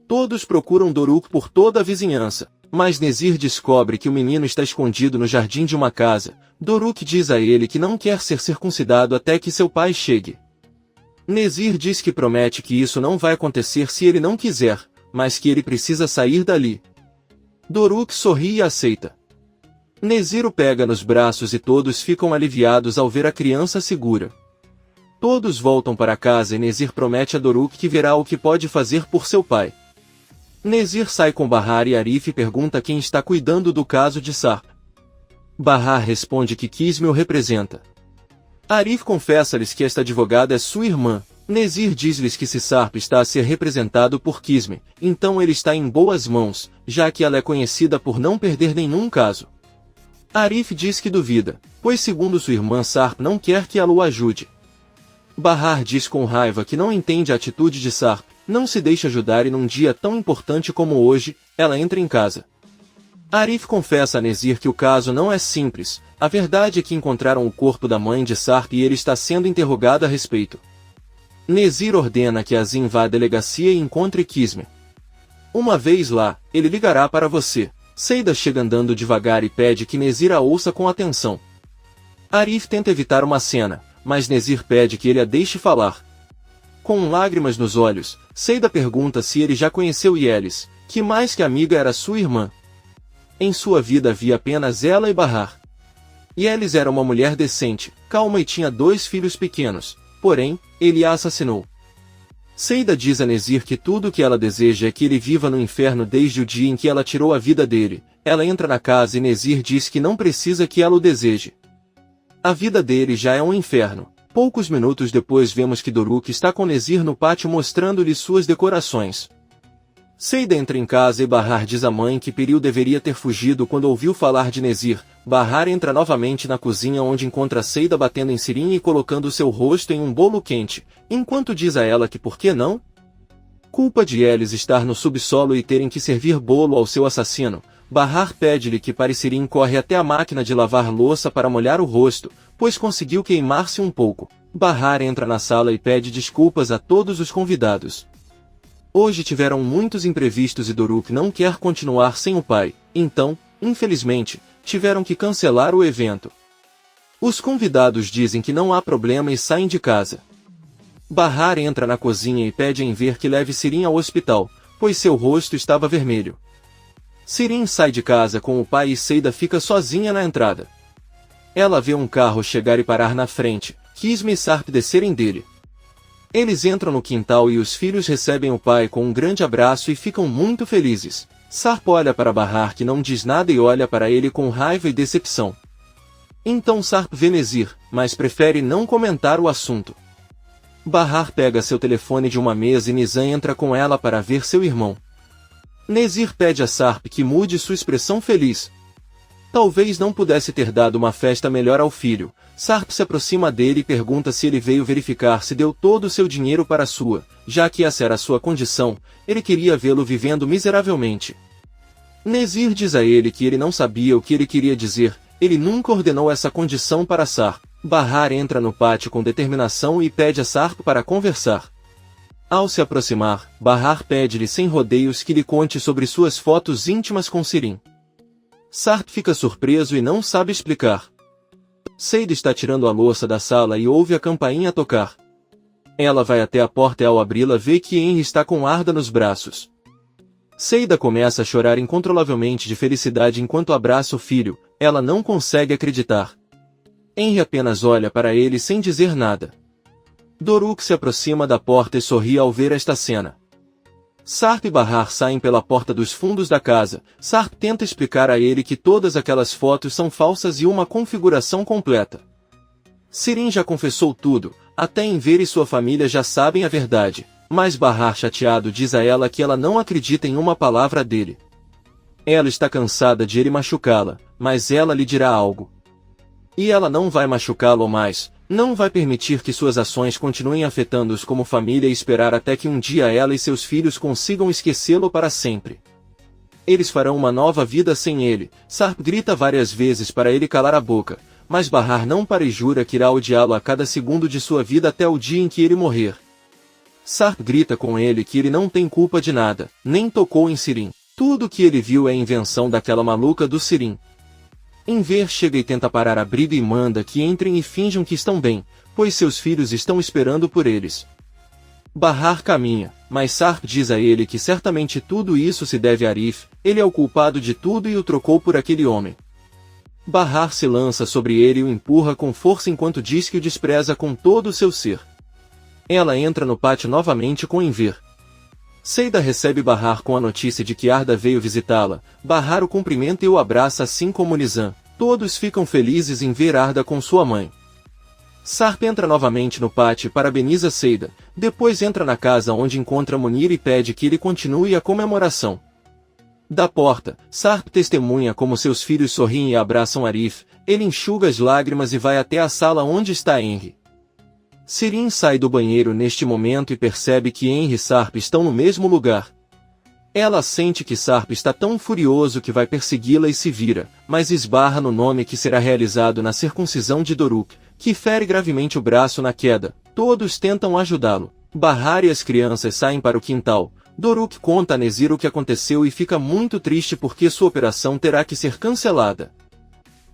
Todos procuram Doruk por toda a vizinhança, mas Nezir descobre que o menino está escondido no jardim de uma casa. Doruk diz a ele que não quer ser circuncidado até que seu pai chegue. Nezir diz que promete que isso não vai acontecer se ele não quiser, mas que ele precisa sair dali. Doruk sorri e aceita. Nezir o pega nos braços e todos ficam aliviados ao ver a criança segura. Todos voltam para casa e Nezir promete a Doruk que verá o que pode fazer por seu pai. Nezir sai com Bahar e Arif e pergunta quem está cuidando do caso de Sarp. Bahar responde que Kisme o representa. Arif confessa-lhes que esta advogada é sua irmã. Nezir diz-lhes que se Sarp está a ser representado por Kisme, então ele está em boas mãos, já que ela é conhecida por não perder nenhum caso. Arif diz que duvida, pois segundo sua irmã Sarp não quer que ela o ajude. Bahar diz com raiva que não entende a atitude de Sarp, não se deixa ajudar e num dia tão importante como hoje, ela entra em casa. Arif confessa a Nezir que o caso não é simples, a verdade é que encontraram o corpo da mãe de Sarp e ele está sendo interrogado a respeito. Nezir ordena que Azim vá à delegacia e encontre Kisme. Uma vez lá, ele ligará para você. Seida chega andando devagar e pede que Nezir a ouça com atenção. Arif tenta evitar uma cena, mas Nezir pede que ele a deixe falar. Com lágrimas nos olhos, Seida pergunta se ele já conheceu Yelis, que mais que amiga era sua irmã. Em sua vida havia apenas ela e Bahar. Yelis era uma mulher decente, calma e tinha 2 filhos pequenos. Porém, ele a assassinou. Seida diz a Nezir que tudo o que ela deseja é que ele viva no inferno desde o dia em que ela tirou a vida dele. Ela entra na casa e Nezir diz que não precisa que ela o deseje. A vida dele já é um inferno. Poucos minutos depois vemos que Doruk está com Nezir no pátio mostrando-lhe suas decorações. Seida entra em casa e Bahar diz à mãe que Peril deveria ter fugido quando ouviu falar de Nezir. Bahar entra novamente na cozinha onde encontra Seida batendo em Sirin e colocando seu rosto em um bolo quente, enquanto diz a ela que por que não? Culpa de Yelis estar no subsolo e terem que servir bolo ao seu assassino. Bahar pede-lhe que pare. Sirin corre até a máquina de lavar louça para molhar o rosto, pois conseguiu queimar-se um pouco. Bahar entra na sala e pede desculpas a todos os convidados. Hoje tiveram muitos imprevistos e Doruk não quer continuar sem o pai, então, infelizmente, tiveram que cancelar o evento. Os convidados dizem que não há problema e saem de casa. Bahar entra na cozinha e pede a Enver que leve Sirin ao hospital, pois seu rosto estava vermelho. Sirin sai de casa com o pai e Seida fica sozinha na entrada. Ela vê um carro chegar e parar na frente, Kisme e Sarp descerem dele. Eles entram no quintal e os filhos recebem o pai com um grande abraço e ficam muito felizes. Sarp olha para Bahar, que não diz nada, e olha para ele com raiva e decepção. Então Sarp vê Nezir, mas prefere não comentar o assunto. Bahar pega seu telefone de uma mesa e Nizam entra com ela para ver seu irmão. Nezir pede a Sarp que mude sua expressão feliz. Talvez não pudesse ter dado uma festa melhor ao filho. Sarp se aproxima dele e pergunta se ele veio verificar se deu todo o seu dinheiro para sua, já que essa era sua condição, ele queria vê-lo vivendo miseravelmente. Nezir diz a ele que ele não sabia o que ele queria dizer, ele nunca ordenou essa condição para Sarp. Bahar entra no pátio com determinação e pede a Sarp para conversar. Ao se aproximar, Bahar pede-lhe sem rodeios que lhe conte sobre suas fotos íntimas com Sirin. Sarp fica surpreso e não sabe explicar. Seida está tirando a louça da sala e ouve a campainha tocar. Ela vai até a porta e ao abri-la vê que Henry está com Arda nos braços. Seida começa a chorar incontrolavelmente de felicidade enquanto abraça o filho, ela não consegue acreditar. Henry apenas olha para ele sem dizer nada. Doruk se aproxima da porta e sorri ao ver esta cena. Sarp e Bahar saem pela porta dos fundos da casa. Sarp tenta explicar a ele que todas aquelas fotos são falsas e uma configuração completa. Sirin já confessou tudo, até Enver e sua família já sabem a verdade, mas Bahar, chateado, diz a ela que ela não acredita em uma palavra dele. Ela está cansada de ele machucá-la, mas ela lhe dirá algo. E ela não vai machucá-lo mais. Não vai permitir que suas ações continuem afetando-os como família e esperar até que um dia ela e seus filhos consigam esquecê-lo para sempre. Eles farão uma nova vida sem ele. Sarp grita várias vezes para ele calar a boca, mas Bahar não para e jura que irá odiá-lo a cada segundo de sua vida até o dia em que ele morrer. Sarp grita com ele que ele não tem culpa de nada, nem tocou em Sirin. Tudo que ele viu é invenção daquela maluca do Sirin. Enver chega e tenta parar a briga e manda que entrem e finjam que estão bem, pois seus filhos estão esperando por eles. Bahar caminha, mas Sarp diz a ele que certamente tudo isso se deve a Arif, ele é o culpado de tudo e o trocou por aquele homem. Bahar se lança sobre ele e o empurra com força enquanto diz que o despreza com todo o seu ser. Ela entra no pátio novamente com Enver. Seida recebe Bahar com a notícia de que Arda veio visitá-la. Bahar o cumprimenta e o abraça assim como Nizam. Todos ficam felizes em ver Arda com sua mãe. Sarp entra novamente no pátio e parabeniza Seida. Depois entra na casa onde encontra Munir e pede que ele continue a comemoração. Da porta, Sarp testemunha como seus filhos sorriem e abraçam Arif. Ele enxuga as lágrimas e vai até a sala onde está Henry. Sirin sai do banheiro neste momento e percebe que Henry e Sarp estão no mesmo lugar. Ela sente que Sarp está tão furioso que vai persegui-la e se vira, mas esbarra no nome que será realizado na circuncisão de Doruk, que fere gravemente o braço na queda. Todos tentam ajudá-lo. Bahar e as crianças saem para o quintal. Doruk conta a Nezir o que aconteceu e fica muito triste porque sua operação terá que ser cancelada.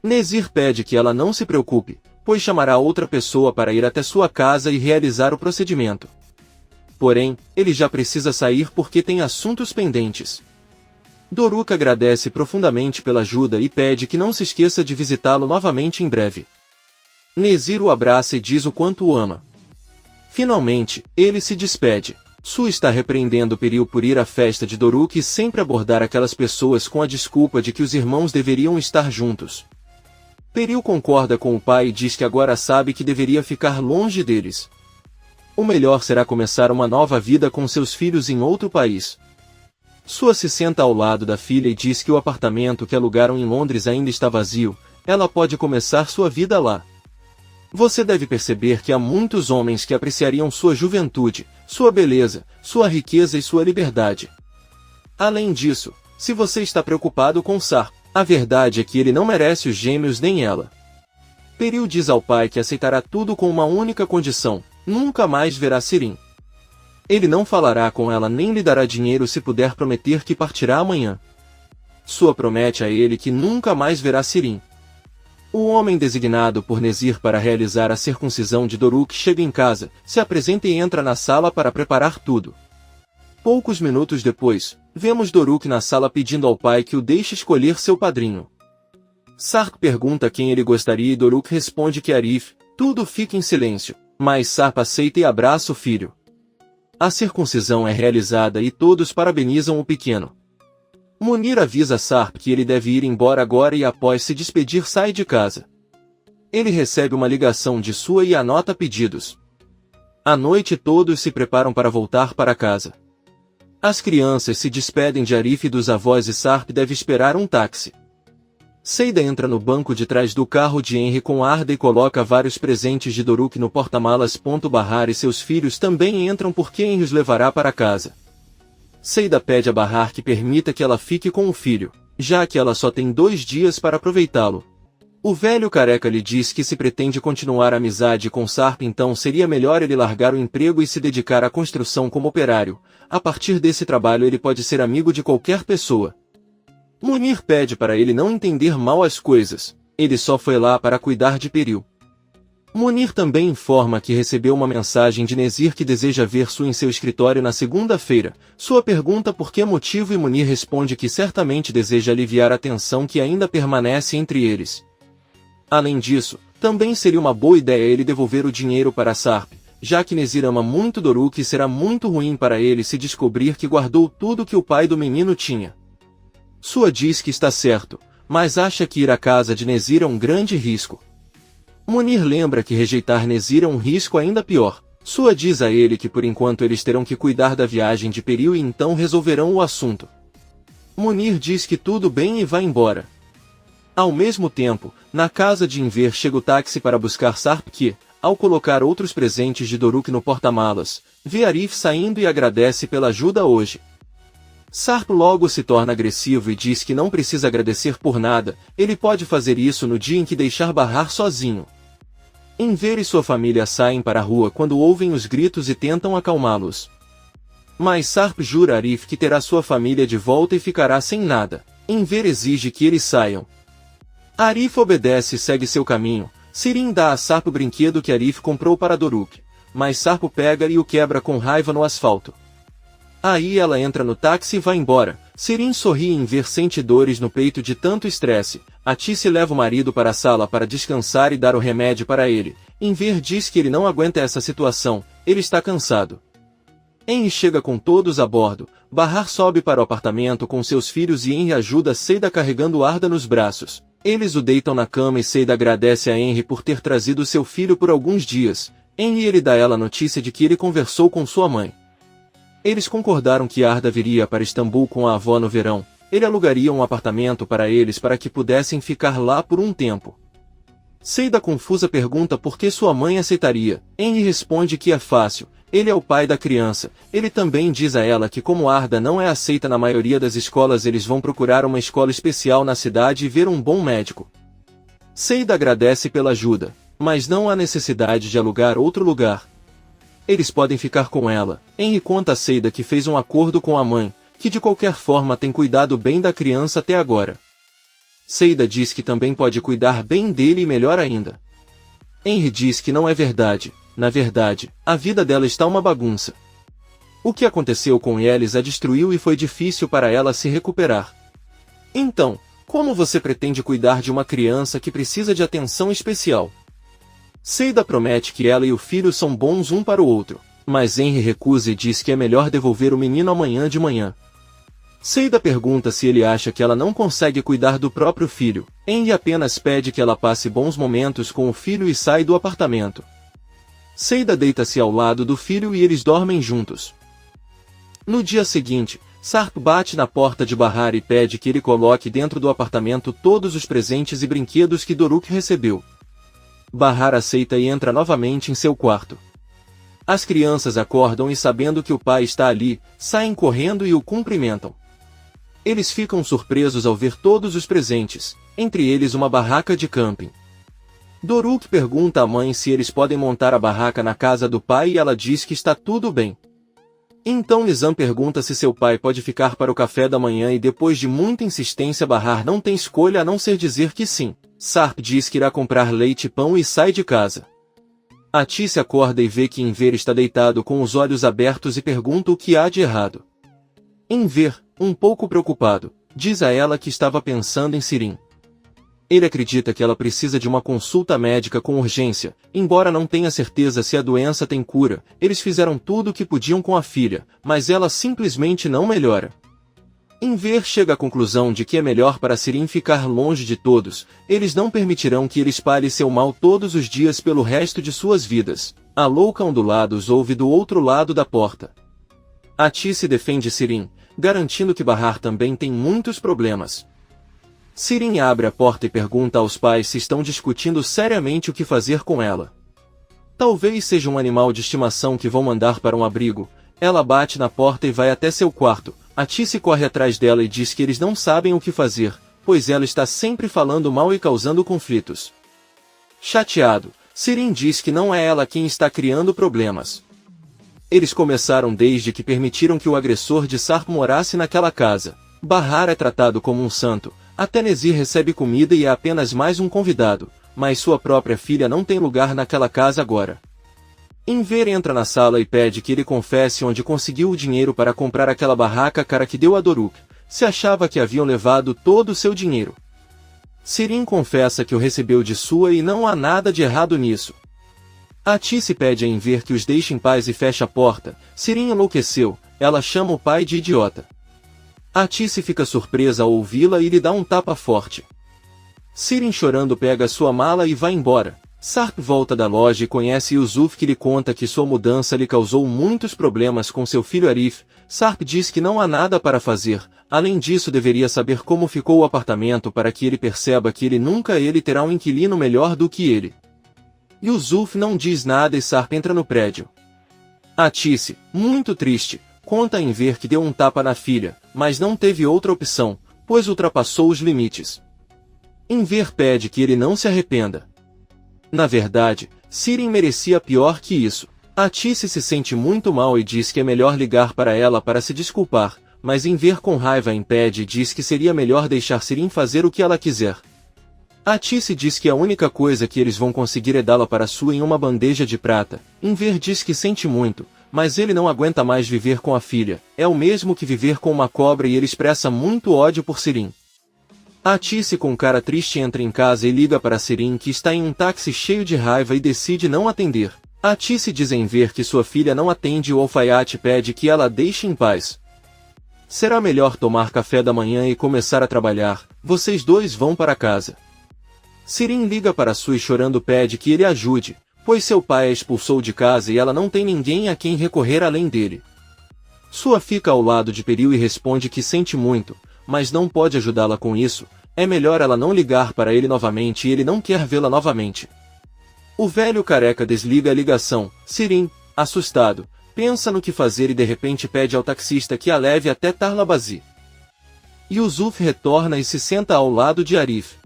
Nezir pede que ela não se preocupe, pois chamará outra pessoa para ir até sua casa e realizar o procedimento. Porém, ele já precisa sair porque tem assuntos pendentes. Doruk agradece profundamente pela ajuda e pede que não se esqueça de visitá-lo novamente em breve. Nezir o abraça e diz o quanto o ama. Finalmente, ele se despede. Su está repreendendo Peril por ir à festa de Doruk e sempre abordar aquelas pessoas com a desculpa de que os irmãos deveriam estar juntos. Peril concorda com o pai e diz que agora sabe que deveria ficar longe deles. O melhor será começar uma nova vida com seus filhos em outro país. Sua se senta ao lado da filha e diz que o apartamento que alugaram em Londres ainda está vazio, ela pode começar sua vida lá. Você deve perceber que há muitos homens que apreciariam sua juventude, sua beleza, sua riqueza e sua liberdade. Além disso, se você está preocupado com Sarp, a verdade é que ele não merece os gêmeos nem ela. Peril diz ao pai que aceitará tudo com uma única condição: nunca mais verá Sirin. Ele não falará com ela nem lhe dará dinheiro se puder prometer que partirá amanhã. Sua promete a ele que nunca mais verá Sirin. O homem designado por Nezir para realizar a circuncisão de Doruk chega em casa, se apresenta e entra na sala para preparar tudo. Poucos minutos depois, vemos Doruk na sala pedindo ao pai que o deixe escolher seu padrinho. Sarp pergunta quem ele gostaria e Doruk responde que Arif. Tudo fica em silêncio, mas Sarp aceita e abraça o filho. A circuncisão é realizada e todos parabenizam o pequeno. Munir avisa Sarp que ele deve ir embora agora e após se despedir sai de casa. Ele recebe uma ligação de sua e anota pedidos. À noite todos se preparam para voltar para casa. As crianças se despedem de Arif e dos avós e Sarp deve esperar um táxi. Seida entra no banco de trás do carro de Henry com Arda e coloca vários presentes de Doruk no porta-malas. Bahar e seus filhos também entram porque Henry os levará para casa. Seida pede a Bahar que permita que ela fique com o filho, já que ela só tem 2 dias para aproveitá-lo. O velho careca lhe diz que se pretende continuar a amizade com Sarp então seria melhor ele largar o emprego e se dedicar à construção como operário. A partir desse trabalho ele pode ser amigo de qualquer pessoa. Munir pede para ele não entender mal as coisas, ele só foi lá para cuidar de Peril. Munir também informa que recebeu uma mensagem de Nezir que deseja ver Su em seu escritório na segunda-feira. Sua pergunta por que motivo e Munir responde que certamente deseja aliviar a tensão que ainda permanece entre eles. Além disso, também seria uma boa ideia ele devolver o dinheiro para Sarp, já que Nezir ama muito Doruk e será muito ruim para ele se descobrir que guardou tudo que o pai do menino tinha. Sua diz que está certo, mas acha que ir à casa de Nezir é um grande risco. Munir lembra que rejeitar Nezir é um risco ainda pior. Sua diz a ele que por enquanto eles terão que cuidar da viagem de Peril e então resolverão o assunto. Munir diz que tudo bem e vai embora. Ao mesmo tempo, na casa de Enver chega o táxi para buscar Sarp que, ao colocar outros presentes de Doruk no porta-malas, vê Arif saindo e agradece pela ajuda hoje. Sarp logo se torna agressivo e diz que não precisa agradecer por nada, ele pode fazer isso no dia em que deixar Bahar sozinho. Enver e sua família saem para a rua quando ouvem os gritos e tentam acalmá-los. Mas Sarp jura a Arif que terá sua família de volta e ficará sem nada. Enver exige que eles saiam. Arif obedece e segue seu caminho. Sirin dá a Sarp o brinquedo que Arif comprou para Doruk, mas Sarp pega e o quebra com raiva no asfalto. Aí ela entra no táxi e vai embora. Sirin sorri em ver sente dores no peito de tanto estresse. Atice leva o marido para a sala para descansar e dar o remédio para ele. Enver diz que ele não aguenta essa situação, ele está cansado. Henry chega com todos a bordo. Bahar sobe para o apartamento com seus filhos e Henry ajuda Seida carregando Arda nos braços. Eles o deitam na cama e Seida agradece a Henry por ter trazido seu filho por alguns dias. Henry ele dá a ela a notícia de que ele conversou com sua mãe. Eles concordaram que Arda viria para Istambul com a avó no verão. Ele alugaria um apartamento para eles para que pudessem ficar lá por um tempo. Seida confusa pergunta por que sua mãe aceitaria. Henry responde que é fácil, ele é o pai da criança. Ele também diz a ela que como Arda não é aceita na maioria das escolas eles vão procurar uma escola especial na cidade e ver um bom médico. Seida agradece pela ajuda, mas não há necessidade de alugar outro lugar. Eles podem ficar com ela. Henry conta a Seida que fez um acordo com a mãe, que de qualquer forma tem cuidado bem da criança até agora. Seida diz que também pode cuidar bem dele e melhor ainda. Henry diz que não é verdade. Na verdade, a vida dela está uma bagunça. O que aconteceu com eles a destruiu e foi difícil para ela se recuperar. Então, como você pretende cuidar de uma criança que precisa de atenção especial? Seida promete que ela e o filho são bons um para o outro, mas Henry recusa e diz que é melhor devolver o menino amanhã de manhã. Seida pergunta se ele acha que ela não consegue cuidar do próprio filho. Henry apenas pede que ela passe bons momentos com o filho e sai do apartamento. Seida deita-se ao lado do filho e eles dormem juntos. No dia seguinte, Sarp bate na porta de Bahar e pede que ele coloque dentro do apartamento todos os presentes e brinquedos que Doruk recebeu. Bahar aceita e entra novamente em seu quarto. As crianças acordam e sabendo que o pai está ali, saem correndo e o cumprimentam. Eles ficam surpresos ao ver todos os presentes, entre eles uma barraca de camping. Doruk pergunta à mãe se eles podem montar a barraca na casa do pai e ela diz que está tudo bem. Então Nizam pergunta se seu pai pode ficar para o café da manhã e depois de muita insistência Bahar não tem escolha a não ser dizer que sim. Sarp diz que irá comprar leite e pão e sai de casa. Atice acorda e vê que Enver está deitado com os olhos abertos e pergunta o que há de errado. Enver, um pouco preocupado, diz a ela que estava pensando em Sirin. Ele acredita que ela precisa de uma consulta médica com urgência, embora não tenha certeza se a doença tem cura. Eles fizeram tudo o que podiam com a filha, mas ela simplesmente não melhora. Enver chega à conclusão de que é melhor para Sirin ficar longe de todos. Eles não permitirão que ele espalhe seu mal todos os dias pelo resto de suas vidas. A louca Ondulados ouve do outro lado da porta. Atice defende Sirin, garantindo que Bahar também tem muitos problemas. Sirin abre a porta e pergunta aos pais se estão discutindo seriamente o que fazer com ela. Talvez seja um animal de estimação que vão mandar para um abrigo. Ela bate na porta e vai até seu quarto. Atice corre atrás dela e diz que eles não sabem o que fazer, pois ela está sempre falando mal e causando conflitos. Chateado, Sirin diz que não é ela quem está criando problemas. Eles começaram desde que permitiram que o agressor de Sarp morasse naquela casa. Bahar é tratado como um santo. Até Nezir recebe comida e é apenas mais um convidado, mas sua própria filha não tem lugar naquela casa agora. Enver entra na sala e pede que ele confesse onde conseguiu o dinheiro para comprar aquela barraca cara que deu a Doruk. Se achava que haviam levado todo o seu dinheiro. Sirin confessa que o recebeu de sua e não há nada de errado nisso. Atice pede a Enver que os deixe em paz e fecha a porta. Sirin enlouqueceu, ela chama o pai de idiota. Atice fica surpresa ao ouvi-la e lhe dá um tapa forte. Sirin chorando pega sua mala e vai embora. Sarp volta da loja e conhece Yusuf, que lhe conta que sua mudança lhe causou muitos problemas com seu filho Arif. Sarp diz que não há nada para fazer, além disso deveria saber como ficou o apartamento para que ele perceba que nunca terá um inquilino melhor do que ele. Yusuf não diz nada e Sarp entra no prédio. Atice, muito triste, conta a Enver que deu um tapa na filha, mas não teve outra opção, pois ultrapassou os limites. Enver pede que ele não se arrependa. Na verdade, Sirin merecia pior que isso. Atice se sente muito mal e diz que é melhor ligar para ela para se desculpar, mas Enver com raiva impede e diz que seria melhor deixar Sirin fazer o que ela quiser. Atice diz que a única coisa que eles vão conseguir é dá-la para Sua em uma bandeja de prata. Enver diz que sente muito, mas ele não aguenta mais viver com a filha. É o mesmo que viver com uma cobra e ele expressa muito ódio por Sirin. Atice com cara triste entra em casa e liga para Sirin, que está em um táxi cheio de raiva e decide não atender. Atice diz a Enver que sua filha não atende e o alfaiate pede que ela a deixe em paz. Será melhor tomar café da manhã e começar a trabalhar, vocês dois vão para casa. Sirin liga para Sui chorando pede que ele ajude, pois seu pai a expulsou de casa e ela não tem ninguém a quem recorrer além dele. Sua fica ao lado de Peril e responde que sente muito, mas não pode ajudá-la com isso. É melhor ela não ligar para ele novamente e ele não quer vê-la novamente. O velho careca desliga a ligação. Sirin, assustado, pensa no que fazer e de repente pede ao taxista que a leve até Tarlabazi. Yusuf retorna e se senta ao lado de Arif.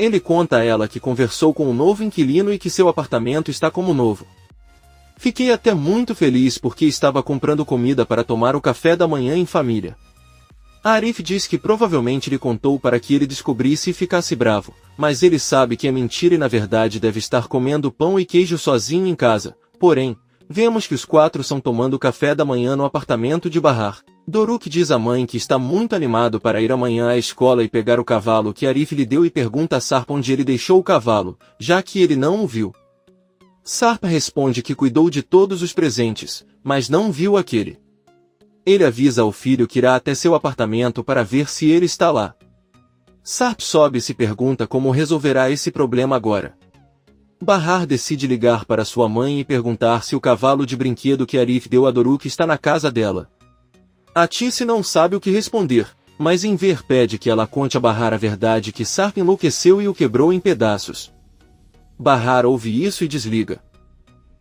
Ele conta a ela que conversou com um novo inquilino e que seu apartamento está como novo. Fiquei até muito feliz porque estava comprando comida para tomar o café da manhã em família. Arif diz que provavelmente lhe contou para que ele descobrisse e ficasse bravo, mas ele sabe que é mentira e na verdade deve estar comendo pão e queijo sozinho em casa. Porém, vemos que os quatro estão tomando café da manhã no apartamento de Bahar. Doruk diz à mãe que está muito animado para ir amanhã à escola e pegar o cavalo que Arif lhe deu e pergunta a Sarp onde ele deixou o cavalo, já que ele não o viu. Sarp responde que cuidou de todos os presentes, mas não viu aquele. Ele avisa ao filho que irá até seu apartamento para ver se ele está lá. Sarp sobe e se pergunta como resolverá esse problema agora. Bahar decide ligar para sua mãe e perguntar se o cavalo de brinquedo que Arif deu a Doruk está na casa dela. Atice não sabe o que responder, mas Enver pede que ela conte a Bahar a verdade que Sarp enlouqueceu e o quebrou em pedaços. Bahar ouve isso e desliga.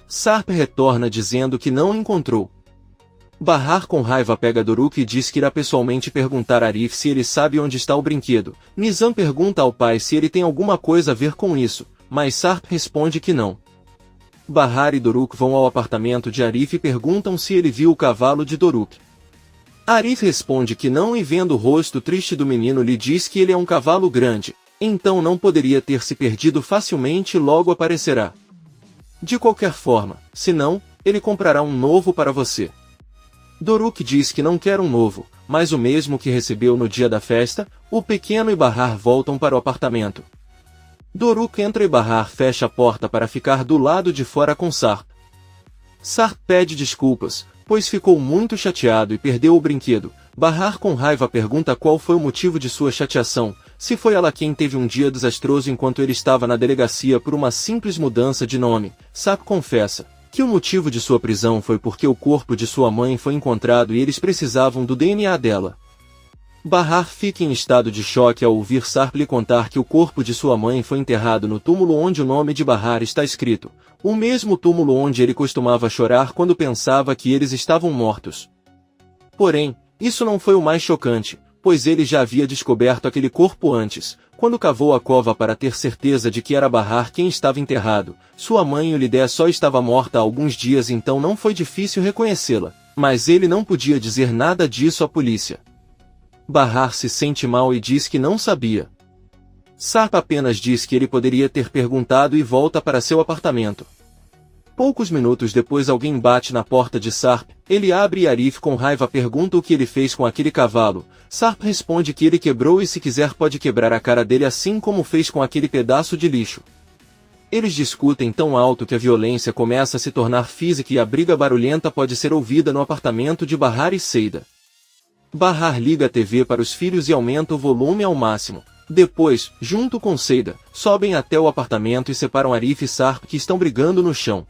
Sarp retorna dizendo que não encontrou. Bahar com raiva pega Doruk e diz que irá pessoalmente perguntar a Arif se ele sabe onde está o brinquedo. Nizam pergunta ao pai se ele tem alguma coisa a ver com isso, mas Sarp responde que não. Bahar e Doruk vão ao apartamento de Arif e perguntam se ele viu o cavalo de Doruk. Arif responde que não e vendo o rosto triste do menino lhe diz que ele é um cavalo grande, então não poderia ter se perdido facilmente e logo aparecerá. De qualquer forma, se não, ele comprará um novo para você. Doruk diz que não quer um novo, mas o mesmo que recebeu no dia da festa. O pequeno e Bahar voltam para o apartamento. Doruk entra e Bahar fecha a porta para ficar do lado de fora com Sarp. Sarp pede desculpas, pois ficou muito chateado e perdeu o brinquedo. Bahar com raiva pergunta qual foi o motivo de sua chateação, se foi ela quem teve um dia desastroso enquanto ele estava na delegacia por uma simples mudança de nome. Sarp confessa que o motivo de sua prisão foi porque o corpo de sua mãe foi encontrado e eles precisavam do DNA dela. Bahar fica em estado de choque ao ouvir Sarp lhe contar que o corpo de sua mãe foi enterrado no túmulo onde o nome de Bahar está escrito, o mesmo túmulo onde ele costumava chorar quando pensava que eles estavam mortos. Porém, isso não foi o mais chocante, pois ele já havia descoberto aquele corpo antes, quando cavou a cova para ter certeza de que era Bahar quem estava enterrado. Sua mãe Ulidé só estava morta há alguns dias, então não foi difícil reconhecê-la, mas ele não podia dizer nada disso à polícia. Bahar se sente mal e diz que não sabia. Sarp apenas diz que ele poderia ter perguntado e volta para seu apartamento. Poucos minutos depois alguém bate na porta de Sarp, ele abre e Arif com raiva pergunta o que ele fez com aquele cavalo. Sarp responde que ele quebrou e se quiser pode quebrar a cara dele assim como fez com aquele pedaço de lixo. Eles discutem tão alto que a violência começa a se tornar física e a briga barulhenta pode ser ouvida no apartamento de Bahar e Seida. Bahar liga a TV para os filhos e aumenta o volume ao máximo. Depois, junto com Seida, sobem até o apartamento e separam Arif e Sarp que estão brigando no chão.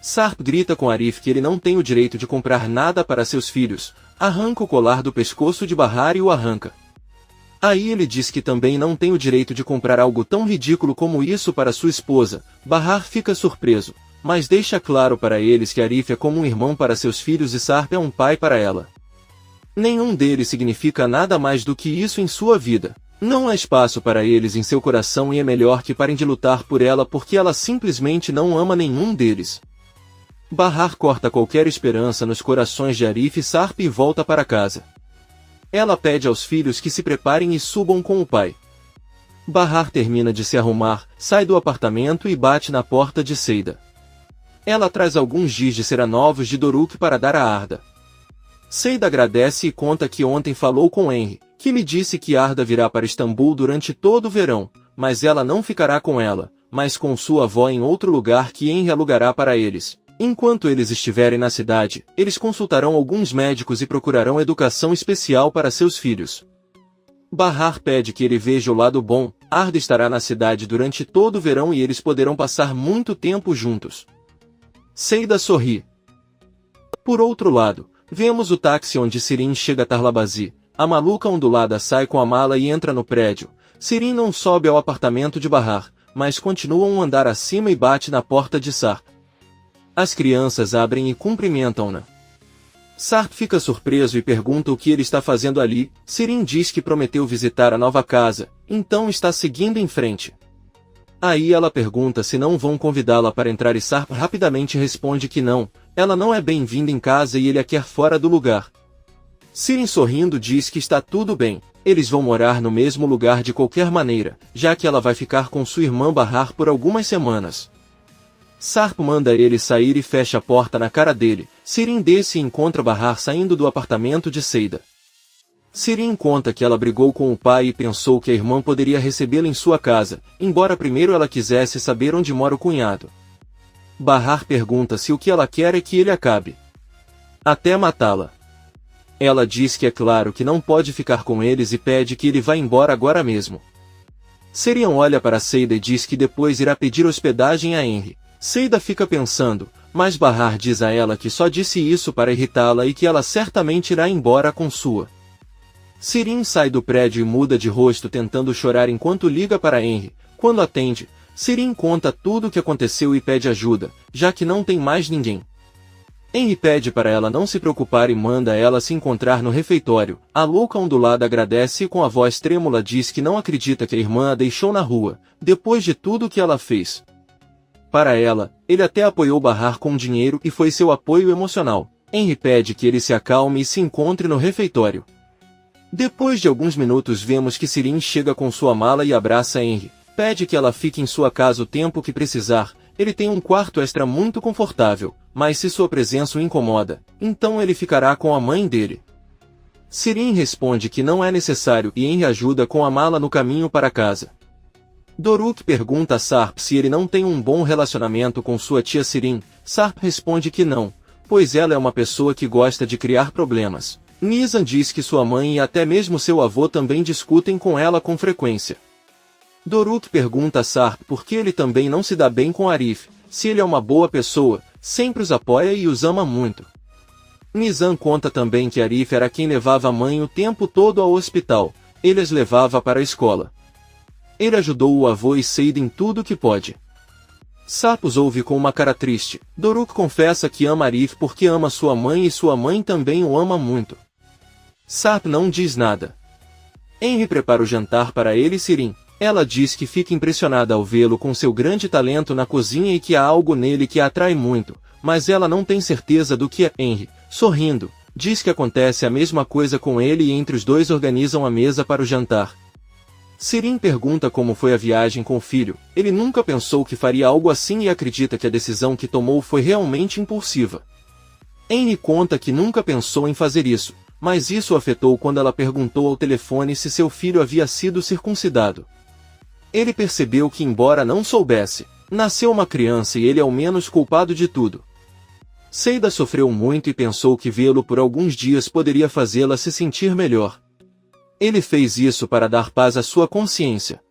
Sarp grita com Arif que ele não tem o direito de comprar nada para seus filhos, arranca o colar do pescoço de Bahar e o arranca. Aí ele diz que também não tem o direito de comprar algo tão ridículo como isso para sua esposa. Bahar fica surpreso, mas deixa claro para eles que Arif é como um irmão para seus filhos e Sarp é um pai para ela. Nenhum deles significa nada mais do que isso em sua vida. Não há espaço para eles em seu coração e é melhor que parem de lutar por ela porque ela simplesmente não ama nenhum deles. Bahar corta qualquer esperança nos corações de Arif e Sarp e volta para casa. Ela pede aos filhos que se preparem e subam com o pai. Bahar termina de se arrumar, sai do apartamento e bate na porta de Seida. Ela traz alguns giz de cera novos de Doruk para dar a Arda. Seida agradece e conta que ontem falou com Henry, que lhe disse que Arda virá para Istambul durante todo o verão, mas ela não ficará com ela, mas com sua avó em outro lugar que Henry alugará para eles. Enquanto eles estiverem na cidade, eles consultarão alguns médicos e procurarão educação especial para seus filhos. Bahar pede que ele veja o lado bom. Arda estará na cidade durante todo o verão e eles poderão passar muito tempo juntos. Seida sorri. Por outro lado, vemos o táxi onde Sirin chega a Tarlabazi. A maluca ondulada sai com a mala e entra no prédio. Sirin não sobe ao apartamento de Bahar, mas continua um andar acima e bate na porta de Sarp. As crianças abrem e cumprimentam-na. Sarp fica surpreso e pergunta o que ele está fazendo ali. Sirin diz que prometeu visitar a nova casa, então está seguindo em frente. Aí ela pergunta se não vão convidá-la para entrar e Sarp rapidamente responde que não, ela não é bem-vinda em casa e ele a quer fora do lugar. Sirin sorrindo diz que está tudo bem, eles vão morar no mesmo lugar de qualquer maneira, já que ela vai ficar com sua irmã Bahar por algumas semanas. Sarp manda ele sair e fecha a porta na cara dele. Sirin desce e encontra Bahar saindo do apartamento de Seida. Sirin conta que ela brigou com o pai e pensou que a irmã poderia recebê-la em sua casa, embora primeiro ela quisesse saber onde mora o cunhado. Bahar pergunta se o que ela quer é que ele acabe até matá-la. Ela diz que é claro que não pode ficar com eles e pede que ele vá embora agora mesmo. Sirin olha para Seida e diz que depois irá pedir hospedagem a Henry. Seida fica pensando, mas Bahar diz a ela que só disse isso para irritá-la e que ela certamente irá embora com sua. Sirin sai do prédio e muda de rosto tentando chorar enquanto liga para Henry. Quando atende, Sirin conta tudo o que aconteceu e pede ajuda, já que não tem mais ninguém. Henry pede para ela não se preocupar e manda ela se encontrar no refeitório. A louca ondulada agradece e com a voz trêmula diz que não acredita que a irmã a deixou na rua, depois de tudo o que ela fez. Para ela, ele até apoiou Bahar com dinheiro e foi seu apoio emocional. Henry pede que ele se acalme e se encontre no refeitório. Depois de alguns minutos vemos que Sirin chega com sua mala e abraça Henry. Pede que ela fique em sua casa o tempo que precisar. Ele tem um quarto extra muito confortável, mas se sua presença o incomoda, então ele ficará com a mãe dele. Sirin responde que não é necessário e Henry ajuda com a mala no caminho para casa. Doruk pergunta a Sarp se ele não tem um bom relacionamento com sua tia Sirin. Sarp responde que não, pois ela é uma pessoa que gosta de criar problemas. Nizam diz que sua mãe e até mesmo seu avô também discutem com ela com frequência. Doruk pergunta a Sarp por que ele também não se dá bem com Arif, se ele é uma boa pessoa, sempre os apoia e os ama muito. Nizam conta também que Arif era quem levava a mãe o tempo todo ao hospital, ele as levava para a escola. Ele ajudou o avô e Seida em tudo que pode. Sarp os ouve com uma cara triste. Doruk confessa que ama Arif porque ama sua mãe e sua mãe também o ama muito. Sarp não diz nada. Henry prepara o jantar para ele e Sirin. Ela diz que fica impressionada ao vê-lo com seu grande talento na cozinha e que há algo nele que a atrai muito, mas ela não tem certeza do que é. Henry, sorrindo, diz que acontece a mesma coisa com ele e entre os dois organizam a mesa para o jantar. Sirin pergunta como foi a viagem com o filho. Ele nunca pensou que faria algo assim e acredita que a decisão que tomou foi realmente impulsiva. Henry conta que nunca pensou em fazer isso, mas isso o afetou quando ela perguntou ao telefone se seu filho havia sido circuncidado. Ele percebeu que, embora não soubesse, nasceu uma criança e ele é o menos culpado de tudo. Seida sofreu muito e pensou que vê-lo por alguns dias poderia fazê-la se sentir melhor. Ele fez isso para dar paz à sua consciência.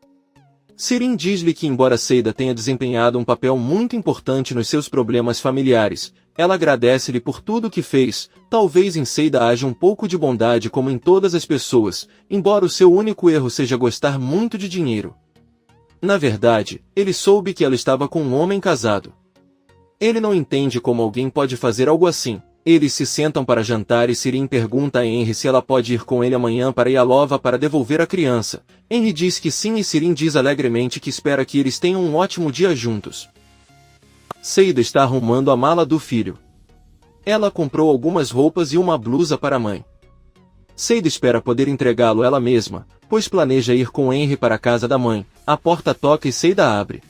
Sirin diz-lhe que embora Seida tenha desempenhado um papel muito importante nos seus problemas familiares, ela agradece-lhe por tudo que fez. Talvez em Seida haja um pouco de bondade como em todas as pessoas, embora o seu único erro seja gostar muito de dinheiro. Na verdade, ele soube que ela estava com um homem casado. Ele não entende como alguém pode fazer algo assim. Eles se sentam para jantar e Sirin pergunta a Henry se ela pode ir com ele amanhã para Yalova para devolver a criança. Henry diz que sim e Sirin diz alegremente que espera que eles tenham um ótimo dia juntos. Seida está arrumando a mala do filho. Ela comprou algumas roupas e uma blusa para a mãe. Seida espera poder entregá-lo ela mesma, pois planeja ir com Henry para a casa da mãe. A porta toca e Seida abre.